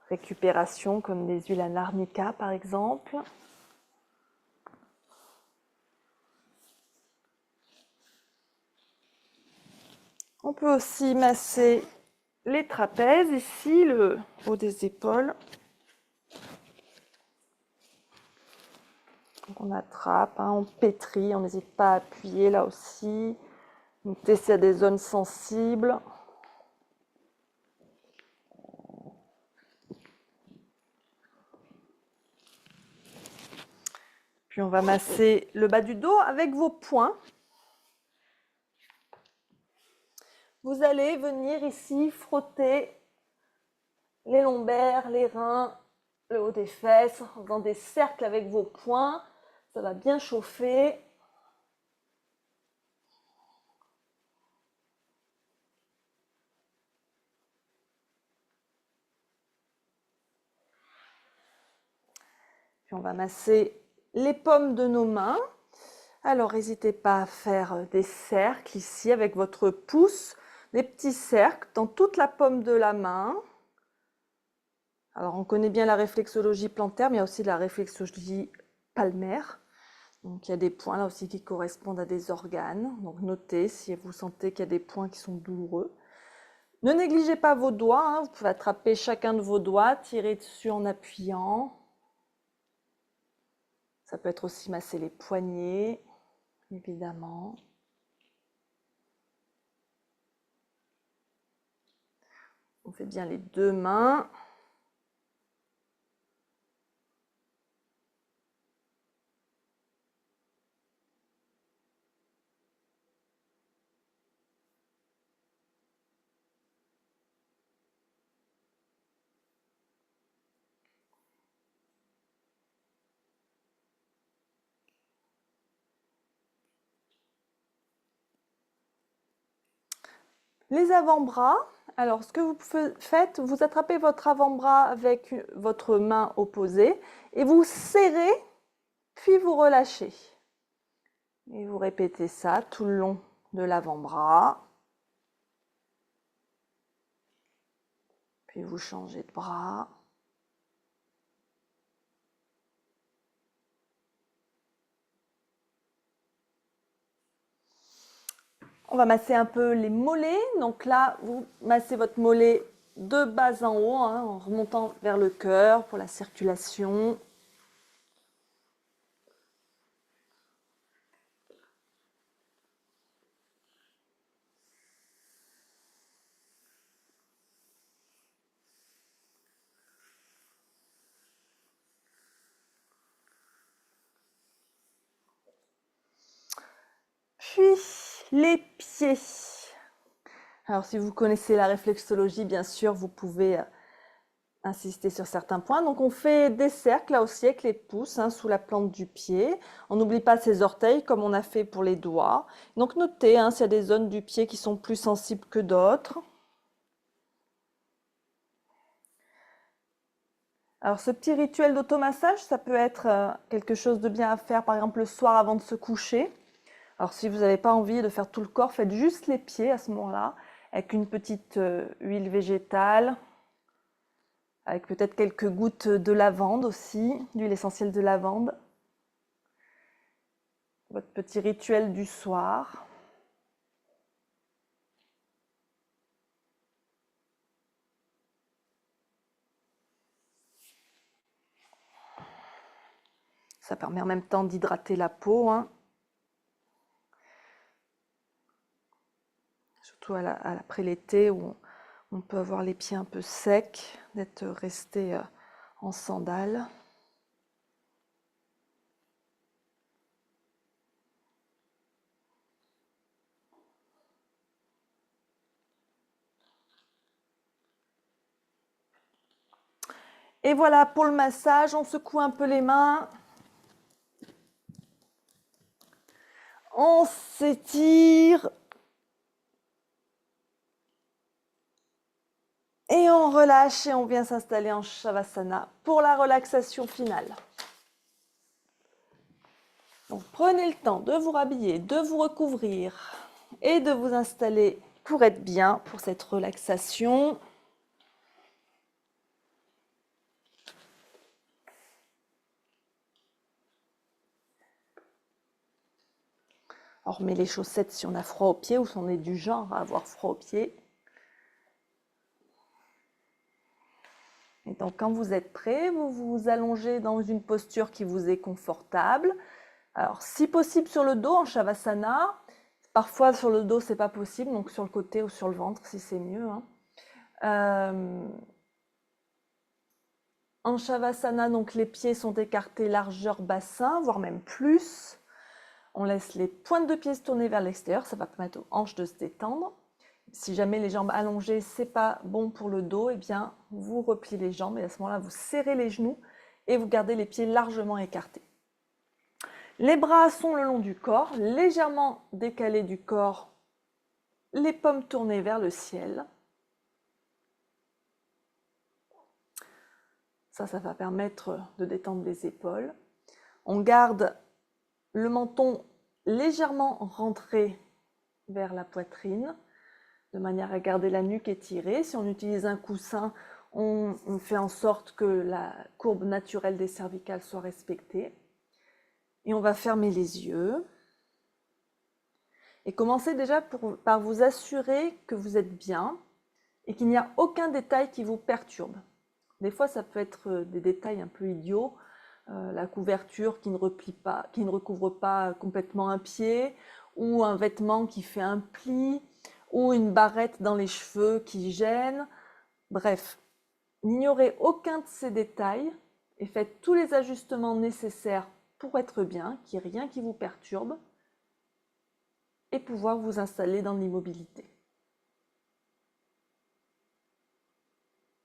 Speaker 1: récupération, comme des huiles à l'arnica, par exemple. On peut aussi masser les trapèzes, ici, le haut des épaules. Donc on attrape, hein, on pétrit, on n'hésite pas à appuyer là aussi. Notez s'il y a des zones sensibles. Puis on va masser le bas du dos avec vos poings. Vous allez venir ici frotter les lombaires, les reins, le haut des fesses, en faisant des cercles avec vos poings. Ça va bien chauffer. Puis on va masser les paumes de nos mains. Alors, n'hésitez pas à faire des cercles ici avec votre pouce, des petits cercles dans toute la paume de la main. Alors, on connaît bien la réflexologie plantaire, mais il y a aussi la réflexologie palmaire. Donc, il y a des points là aussi qui correspondent à des organes. Donc, notez si vous sentez qu'il y a des points qui sont douloureux. Ne négligez pas vos doigts, hein. Vous pouvez attraper chacun de vos doigts, tirer dessus en appuyant. Ça peut être aussi masser les poignets, évidemment. On fait bien les 2 mains. Les avant-bras. Alors, ce que vous faites, vous attrapez votre avant-bras avec votre main opposée et vous serrez, puis vous relâchez. Et vous répétez ça tout le long de l'avant-bras. Puis vous changez de bras. On va masser un peu les mollets. Donc là, vous massez votre mollet de bas en haut, hein, en remontant vers le cœur pour la circulation. Puis les pieds. Alors si vous connaissez la réflexologie, bien sûr, vous pouvez insister sur certains points. Donc on fait des cercles là aussi avec les pouces sous la plante du pied. On n'oublie pas ses orteils comme on a fait pour les doigts. Donc notez s'il y a des zones du pied qui sont plus sensibles que d'autres. Alors ce petit rituel d'automassage, ça peut être quelque chose de bien à faire par exemple le soir avant de se coucher. Alors si vous n'avez pas envie de faire tout le corps, faites juste les pieds à ce moment-là avec une petite huile végétale, avec peut-être quelques gouttes de lavande aussi, d'huile essentielle de lavande. Votre petit rituel du soir. Ça permet en même temps d'hydrater la peau. Surtout après l'été où on peut avoir les pieds un peu secs, d'être resté en sandales. Et voilà, pour le massage, on secoue un peu les mains. On s'étire. Et on relâche et on vient s'installer en Shavasana pour la relaxation finale. Donc prenez le temps de vous rhabiller, de vous recouvrir et de vous installer pour être bien pour cette relaxation. On remet les chaussettes si on a froid aux pieds ou si on est du genre à avoir froid aux pieds. Et donc quand vous êtes prêt, vous vous allongez dans une posture qui vous est confortable. Alors si possible sur le dos en Shavasana. Parfois sur le dos c'est pas possible, donc sur le côté ou sur le ventre si c'est mieux. En Shavasana, donc les pieds sont écartés largeur bassin, voire même plus. On laisse les pointes de pieds se tourner vers l'extérieur, ça va permettre aux hanches de se détendre. Si jamais les jambes allongées, c'est pas bon pour le dos, eh bien vous repliez les jambes et à ce moment-là, vous serrez les genoux et vous gardez les pieds largement écartés. Les bras sont le long du corps, légèrement décalés du corps, les paumes tournées vers le ciel. Ça va permettre de détendre les épaules. On garde le menton légèrement rentré vers la poitrine, de manière à garder la nuque étirée. Si on utilise un coussin, on fait en sorte que la courbe naturelle des cervicales soit respectée. Et on va fermer les yeux. Et commencez déjà par vous assurer que vous êtes bien et qu'il n'y a aucun détail qui vous perturbe. Des fois, ça peut être des détails un peu idiots. La couverture qui ne replie pas, qui ne recouvre pas complètement un pied, ou un vêtement qui fait un pli, ou une barrette dans les cheveux qui gêne. Bref, n'ignorez aucun de ces détails et faites tous les ajustements nécessaires pour être bien, qu'il n'y ait rien qui vous perturbe, et pouvoir vous installer dans l'immobilité.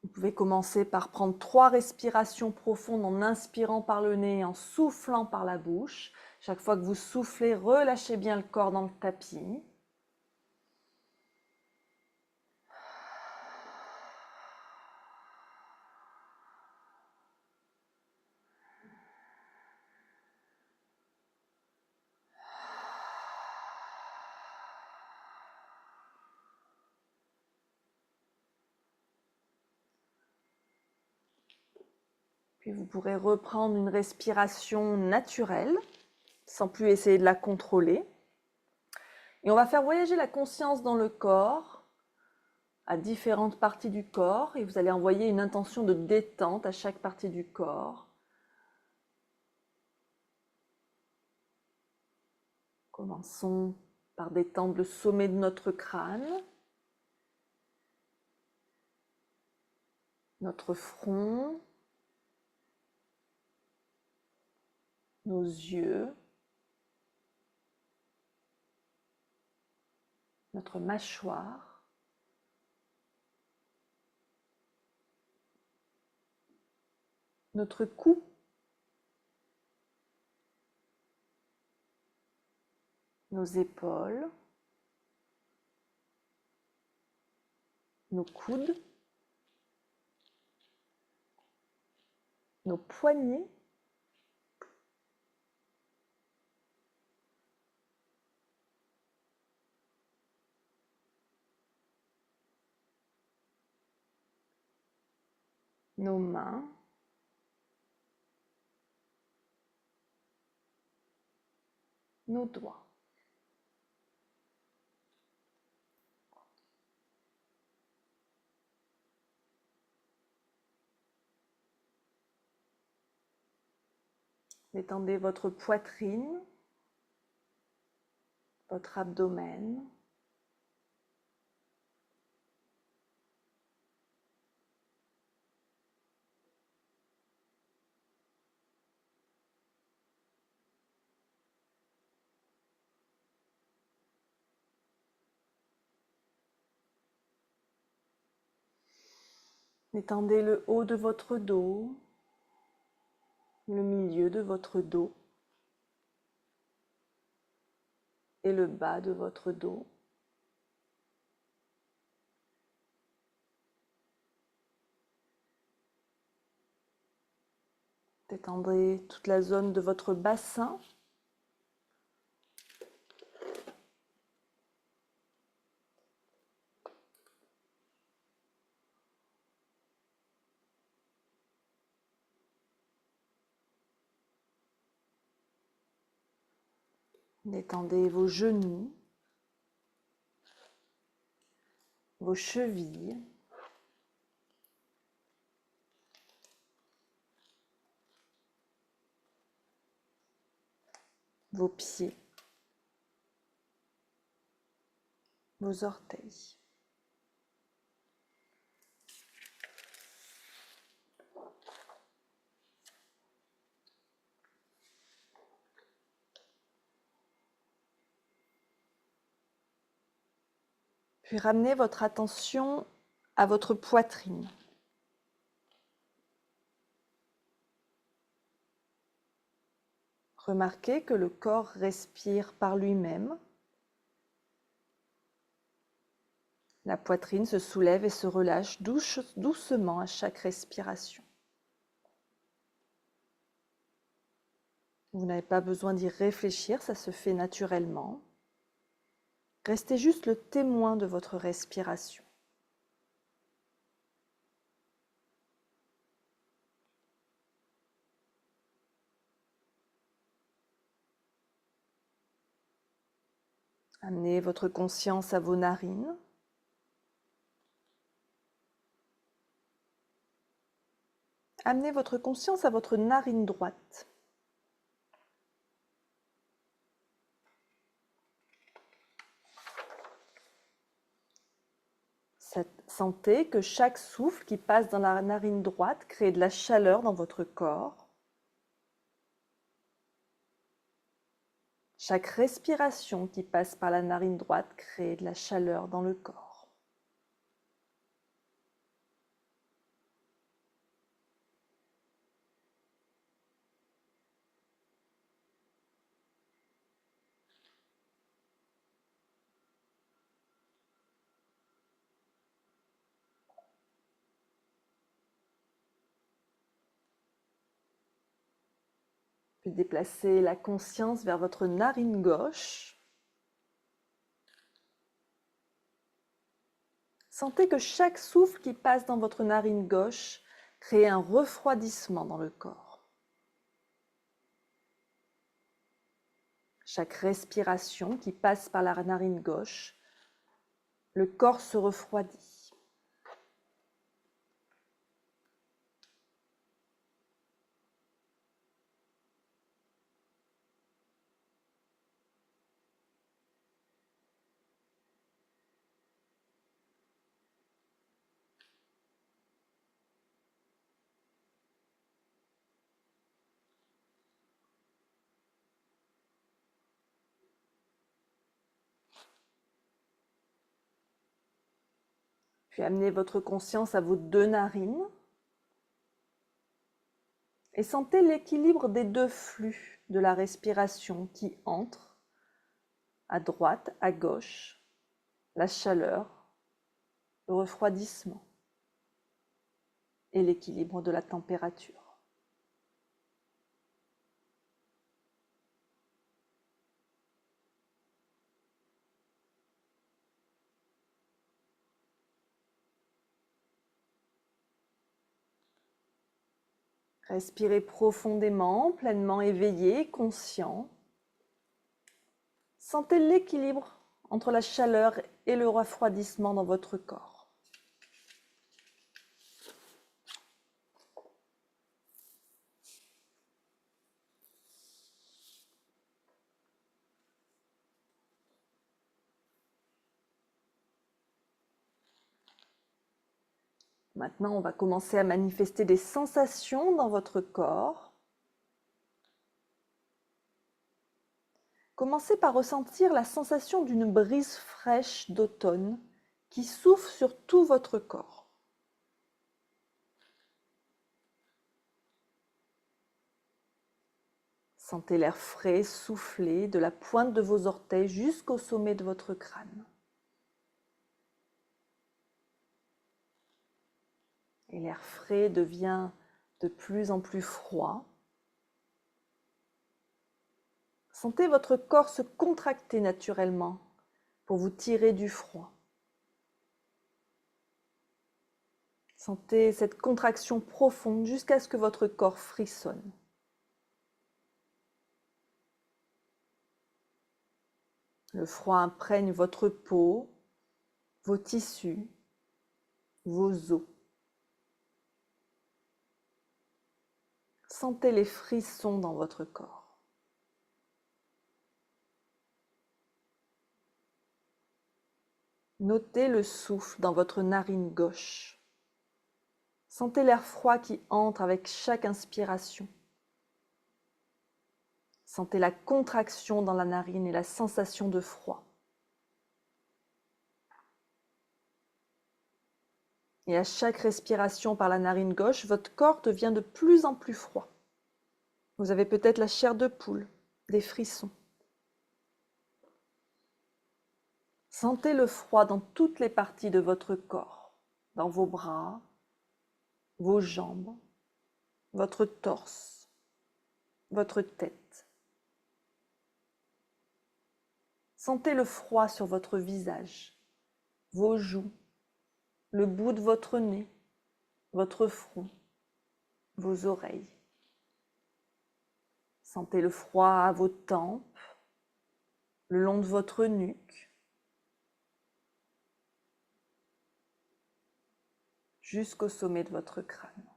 Speaker 1: Vous pouvez commencer par prendre 3 respirations profondes en inspirant par le nez et en soufflant par la bouche. Chaque fois que vous soufflez, relâchez bien le corps dans le tapis. Puis vous pourrez reprendre une respiration naturelle, sans plus essayer de la contrôler. Et on va faire voyager la conscience dans le corps, à différentes parties du corps, et vous allez envoyer une intention de détente à chaque partie du corps. Commençons par détendre le sommet de notre crâne, notre front, nos yeux, notre mâchoire, notre cou, nos épaules, nos coudes, nos poignets, nos mains, nos doigts. Détendez votre poitrine, votre abdomen. Détendez le haut de votre dos, le milieu de votre dos et le bas de votre dos. Détendez toute la zone de votre bassin. Détendez vos genoux, vos chevilles, vos pieds, vos orteils. Puis ramenez votre attention à votre poitrine. Remarquez que le corps respire par lui-même. La poitrine se soulève et se relâche doucement à chaque respiration. Vous n'avez pas besoin d'y réfléchir, ça se fait naturellement. Restez juste le témoin de votre respiration. Amenez votre conscience à vos narines. Amenez votre conscience à votre narine droite. Sentez que chaque souffle qui passe dans la narine droite crée de la chaleur dans votre corps. Chaque respiration qui passe par la narine droite crée de la chaleur dans le corps. Puis déplacez la conscience vers votre narine gauche. Sentez que chaque souffle qui passe dans votre narine gauche crée un refroidissement dans le corps. Chaque respiration qui passe par la narine gauche, le corps se refroidit. Puis amenez votre conscience à vos deux narines. Et sentez l'équilibre des deux flux de la respiration qui entrent à droite, à gauche, la chaleur, le refroidissement et l'équilibre de la température. Respirez profondément, pleinement éveillé, conscient. Sentez l'équilibre entre la chaleur et le refroidissement dans votre corps. Maintenant, on va commencer à manifester des sensations dans votre corps. Commencez par ressentir la sensation d'une brise fraîche d'automne qui souffle sur tout votre corps. Sentez l'air frais souffler de la pointe de vos orteils jusqu'au sommet de votre crâne. Et l'air frais devient de plus en plus froid. Sentez votre corps se contracter naturellement pour vous tirer du froid. Sentez cette contraction profonde jusqu'à ce que votre corps frissonne. Le froid imprègne votre peau, vos tissus, vos os. Sentez les frissons dans votre corps. Notez le souffle dans votre narine gauche. Sentez l'air froid qui entre avec chaque inspiration. Sentez la contraction dans la narine et la sensation de froid. Et à chaque respiration par la narine gauche, votre corps devient de plus en plus froid. Vous avez peut-être la chair de poule, des frissons. Sentez le froid dans toutes les parties de votre corps, dans vos bras, vos jambes, votre torse, votre tête. Sentez le froid sur votre visage, vos joues, le bout de votre nez, votre front, vos oreilles. Sentez le froid à vos tempes, le long de votre nuque, jusqu'au sommet de votre crâne.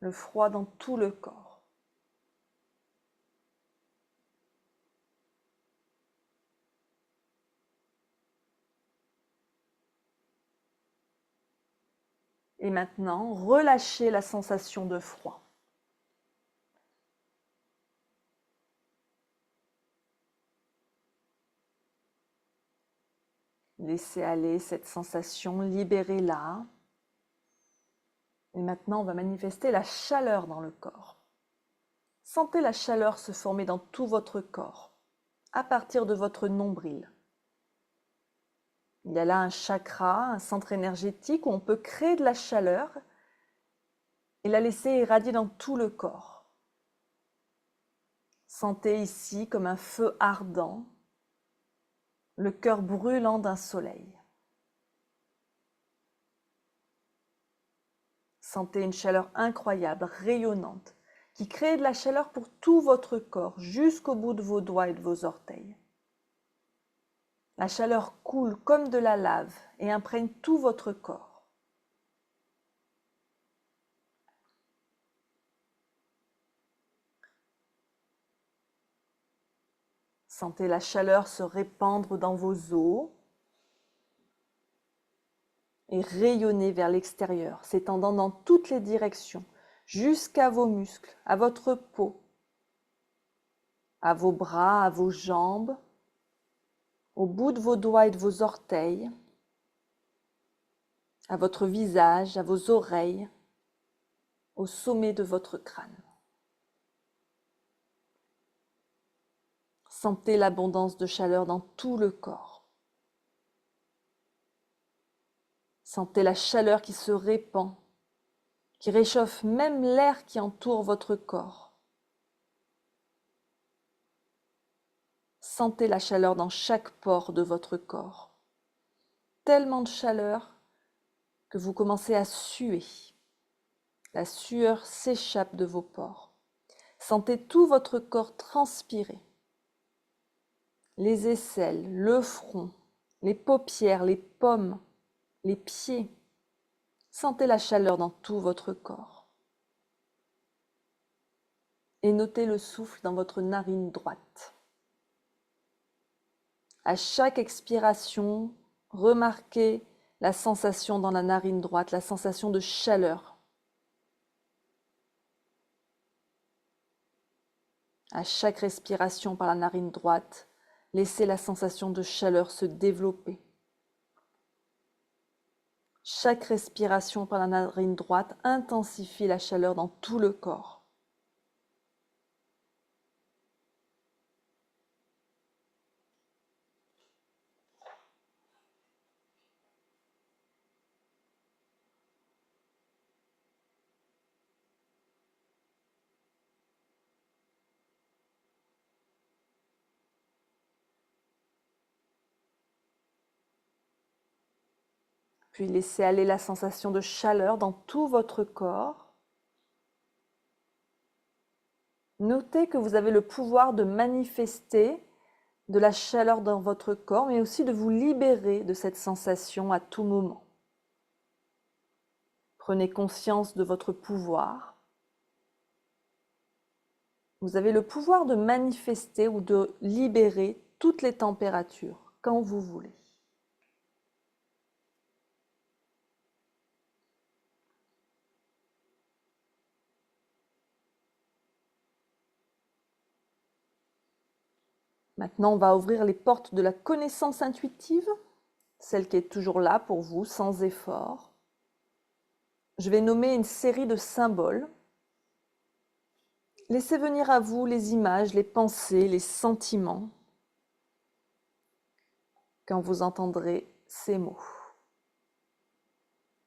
Speaker 1: Le froid dans tout le corps. Et maintenant, relâchez la sensation de froid. Laissez aller cette sensation, libérez-la. Et maintenant, on va manifester la chaleur dans le corps. Sentez la chaleur se former dans tout votre corps, à partir de votre nombril. Il y a là un chakra, un centre énergétique où on peut créer de la chaleur et la laisser irradier dans tout le corps. Sentez ici comme un feu ardent, le cœur brûlant d'un soleil. Sentez une chaleur incroyable, rayonnante, qui crée de la chaleur pour tout votre corps, jusqu'au bout de vos doigts et de vos orteils. La chaleur coule comme de la lave et imprègne tout votre corps. Sentez la chaleur se répandre dans vos os et rayonner vers l'extérieur, s'étendant dans toutes les directions, jusqu'à vos muscles, à votre peau, à vos bras, à vos jambes, au bout de vos doigts et de vos orteils, à votre visage, à vos oreilles, au sommet de votre crâne. Sentez l'abondance de chaleur dans tout le corps. Sentez la chaleur qui se répand, qui réchauffe même l'air qui entoure votre corps. Sentez la chaleur dans chaque pore de votre corps. Tellement de chaleur que vous commencez à suer. La sueur s'échappe de vos pores. Sentez tout votre corps transpirer. Les aisselles, le front, les paupières, les paumes, les pieds. Sentez la chaleur dans tout votre corps. Et notez le souffle dans votre narine droite. À chaque expiration, remarquez la sensation dans la narine droite, la sensation de chaleur. À chaque respiration par la narine droite, laissez la sensation de chaleur se développer. Chaque respiration par la narine droite intensifie la chaleur dans tout le corps. Puis laissez aller la sensation de chaleur dans tout votre corps. Notez que vous avez le pouvoir de manifester de la chaleur dans votre corps, mais aussi de vous libérer de cette sensation à tout moment. Prenez conscience de votre pouvoir. Vous avez le pouvoir de manifester ou de libérer toutes les températures quand vous voulez. Maintenant, on va ouvrir les portes de la connaissance intuitive, celle qui est toujours là pour vous, sans effort. Je vais nommer une série de symboles. Laissez venir à vous les images, les pensées, les sentiments quand vous entendrez ces mots.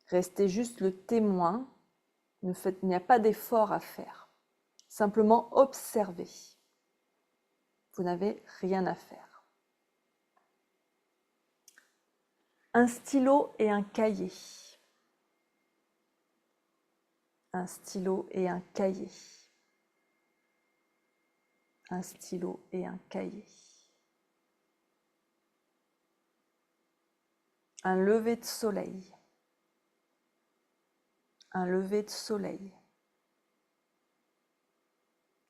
Speaker 1: Restez juste le témoin, il n'y a pas d'effort à faire. Simplement observez. Vous n'avez rien à faire. Un stylo et un cahier. Un stylo et un cahier. Un stylo et un cahier. Un lever de soleil. Un lever de soleil.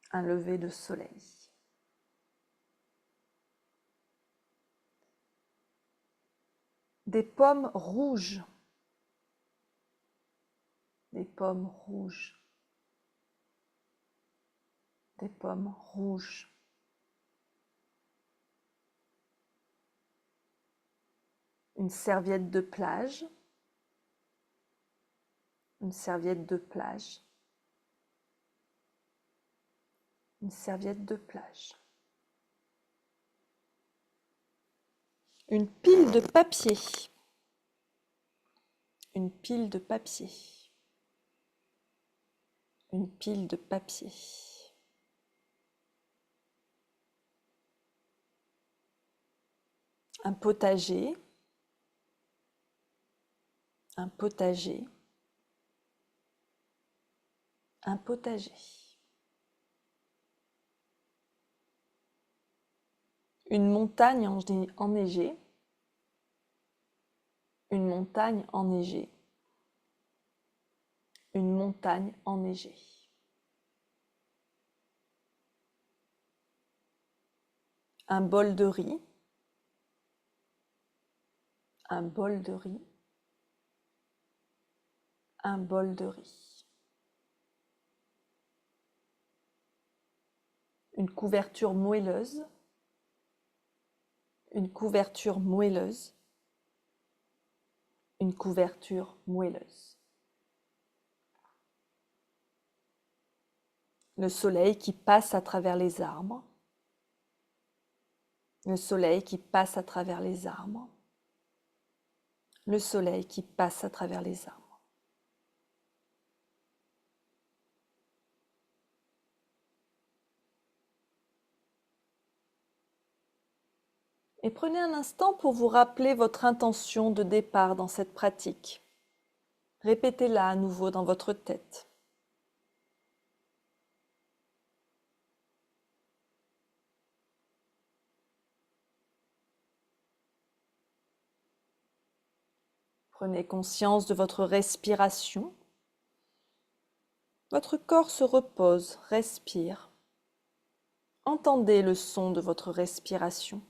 Speaker 1: Un lever de soleil. Des pommes rouges. Des pommes rouges. Des pommes rouges. Une serviette de plage. Une serviette de plage. Une serviette de plage. Une pile de papier. Une pile de papier. Une pile de papier. Un potager. Un potager. Un potager. Une montagne enneigée. Une montagne enneigée. Une montagne enneigée. Un bol de riz. Un bol de riz. Un bol de riz. Une couverture moelleuse. Une couverture moelleuse. Une couverture moelleuse. Le soleil qui passe à travers les arbres. Le soleil qui passe à travers les arbres. Le soleil qui passe à travers les arbres. Et prenez un instant pour vous rappeler votre intention de départ dans cette pratique. Répétez-la à nouveau dans votre tête. Prenez conscience de votre respiration. Votre corps se repose, respire. Entendez le son de votre respiration.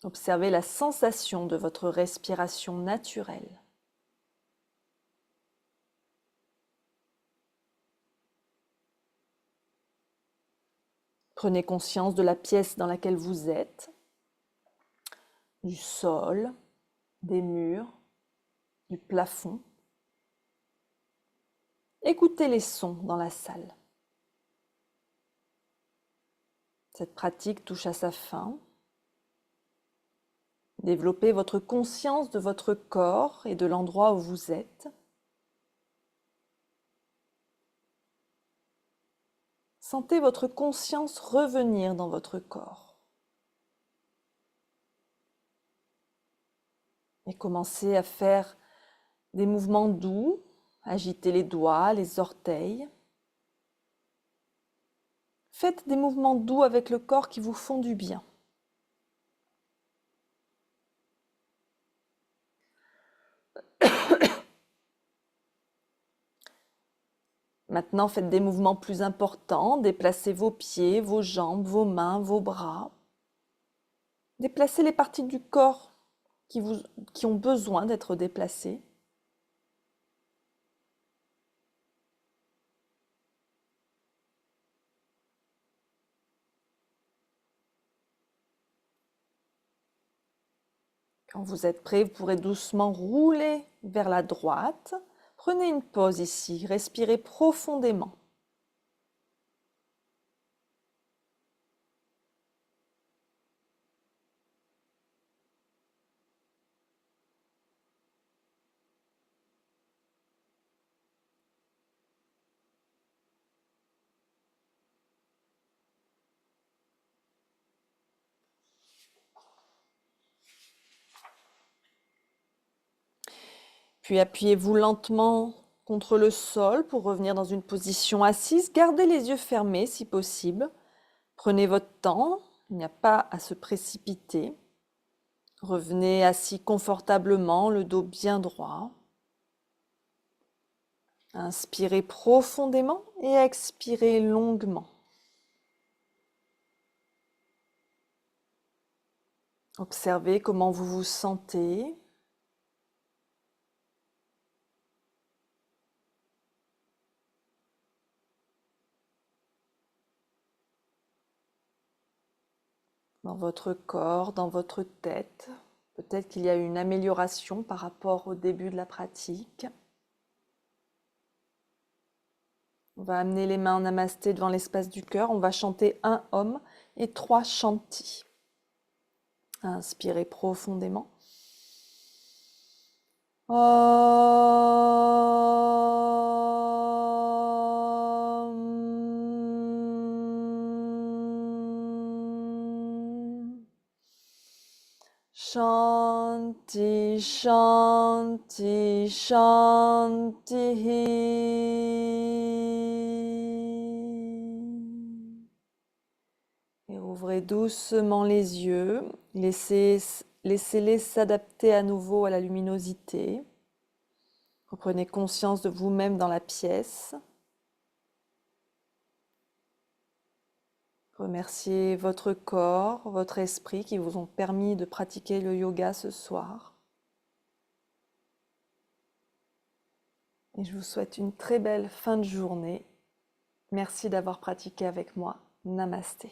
Speaker 1: Observez la sensation de votre respiration naturelle. Prenez conscience de la pièce dans laquelle vous êtes, du sol, des murs, du plafond. Écoutez les sons dans la salle. Cette pratique touche à sa fin. Développez votre conscience de votre corps et de l'endroit où vous êtes. Sentez votre conscience revenir dans votre corps. Et commencez à faire des mouvements doux, agitez les doigts, les orteils. Faites des mouvements doux avec le corps qui vous font du bien. Maintenant, faites des mouvements plus importants. Déplacez vos pieds, vos jambes, vos mains, vos bras. Déplacez les parties du corps qui ont besoin d'être déplacées. Quand vous êtes prêt, vous pourrez doucement rouler vers la droite. Prenez une pause ici, respirez profondément. Puis appuyez-vous lentement contre le sol pour revenir dans une position assise. Gardez les yeux fermés si possible. Prenez votre temps, il n'y a pas à se précipiter. Revenez assis confortablement, le dos bien droit. Inspirez profondément et expirez longuement. Observez comment vous vous sentez. Dans votre corps, dans votre tête. Peut-être qu'il y a une amélioration par rapport au début de la pratique. On va amener les mains en namasté devant l'espace du cœur. On va chanter un Om et 3 Shanti. Inspirez profondément. Shanti, Shanti, Shanti. Et ouvrez doucement les yeux. Laissez-les s'adapter à nouveau à la luminosité. Reprenez conscience de vous-même dans la pièce. Remerciez votre corps, votre esprit qui vous ont permis de pratiquer le yoga ce soir. Et je vous souhaite une très belle fin de journée. Merci d'avoir pratiqué avec moi. Namasté.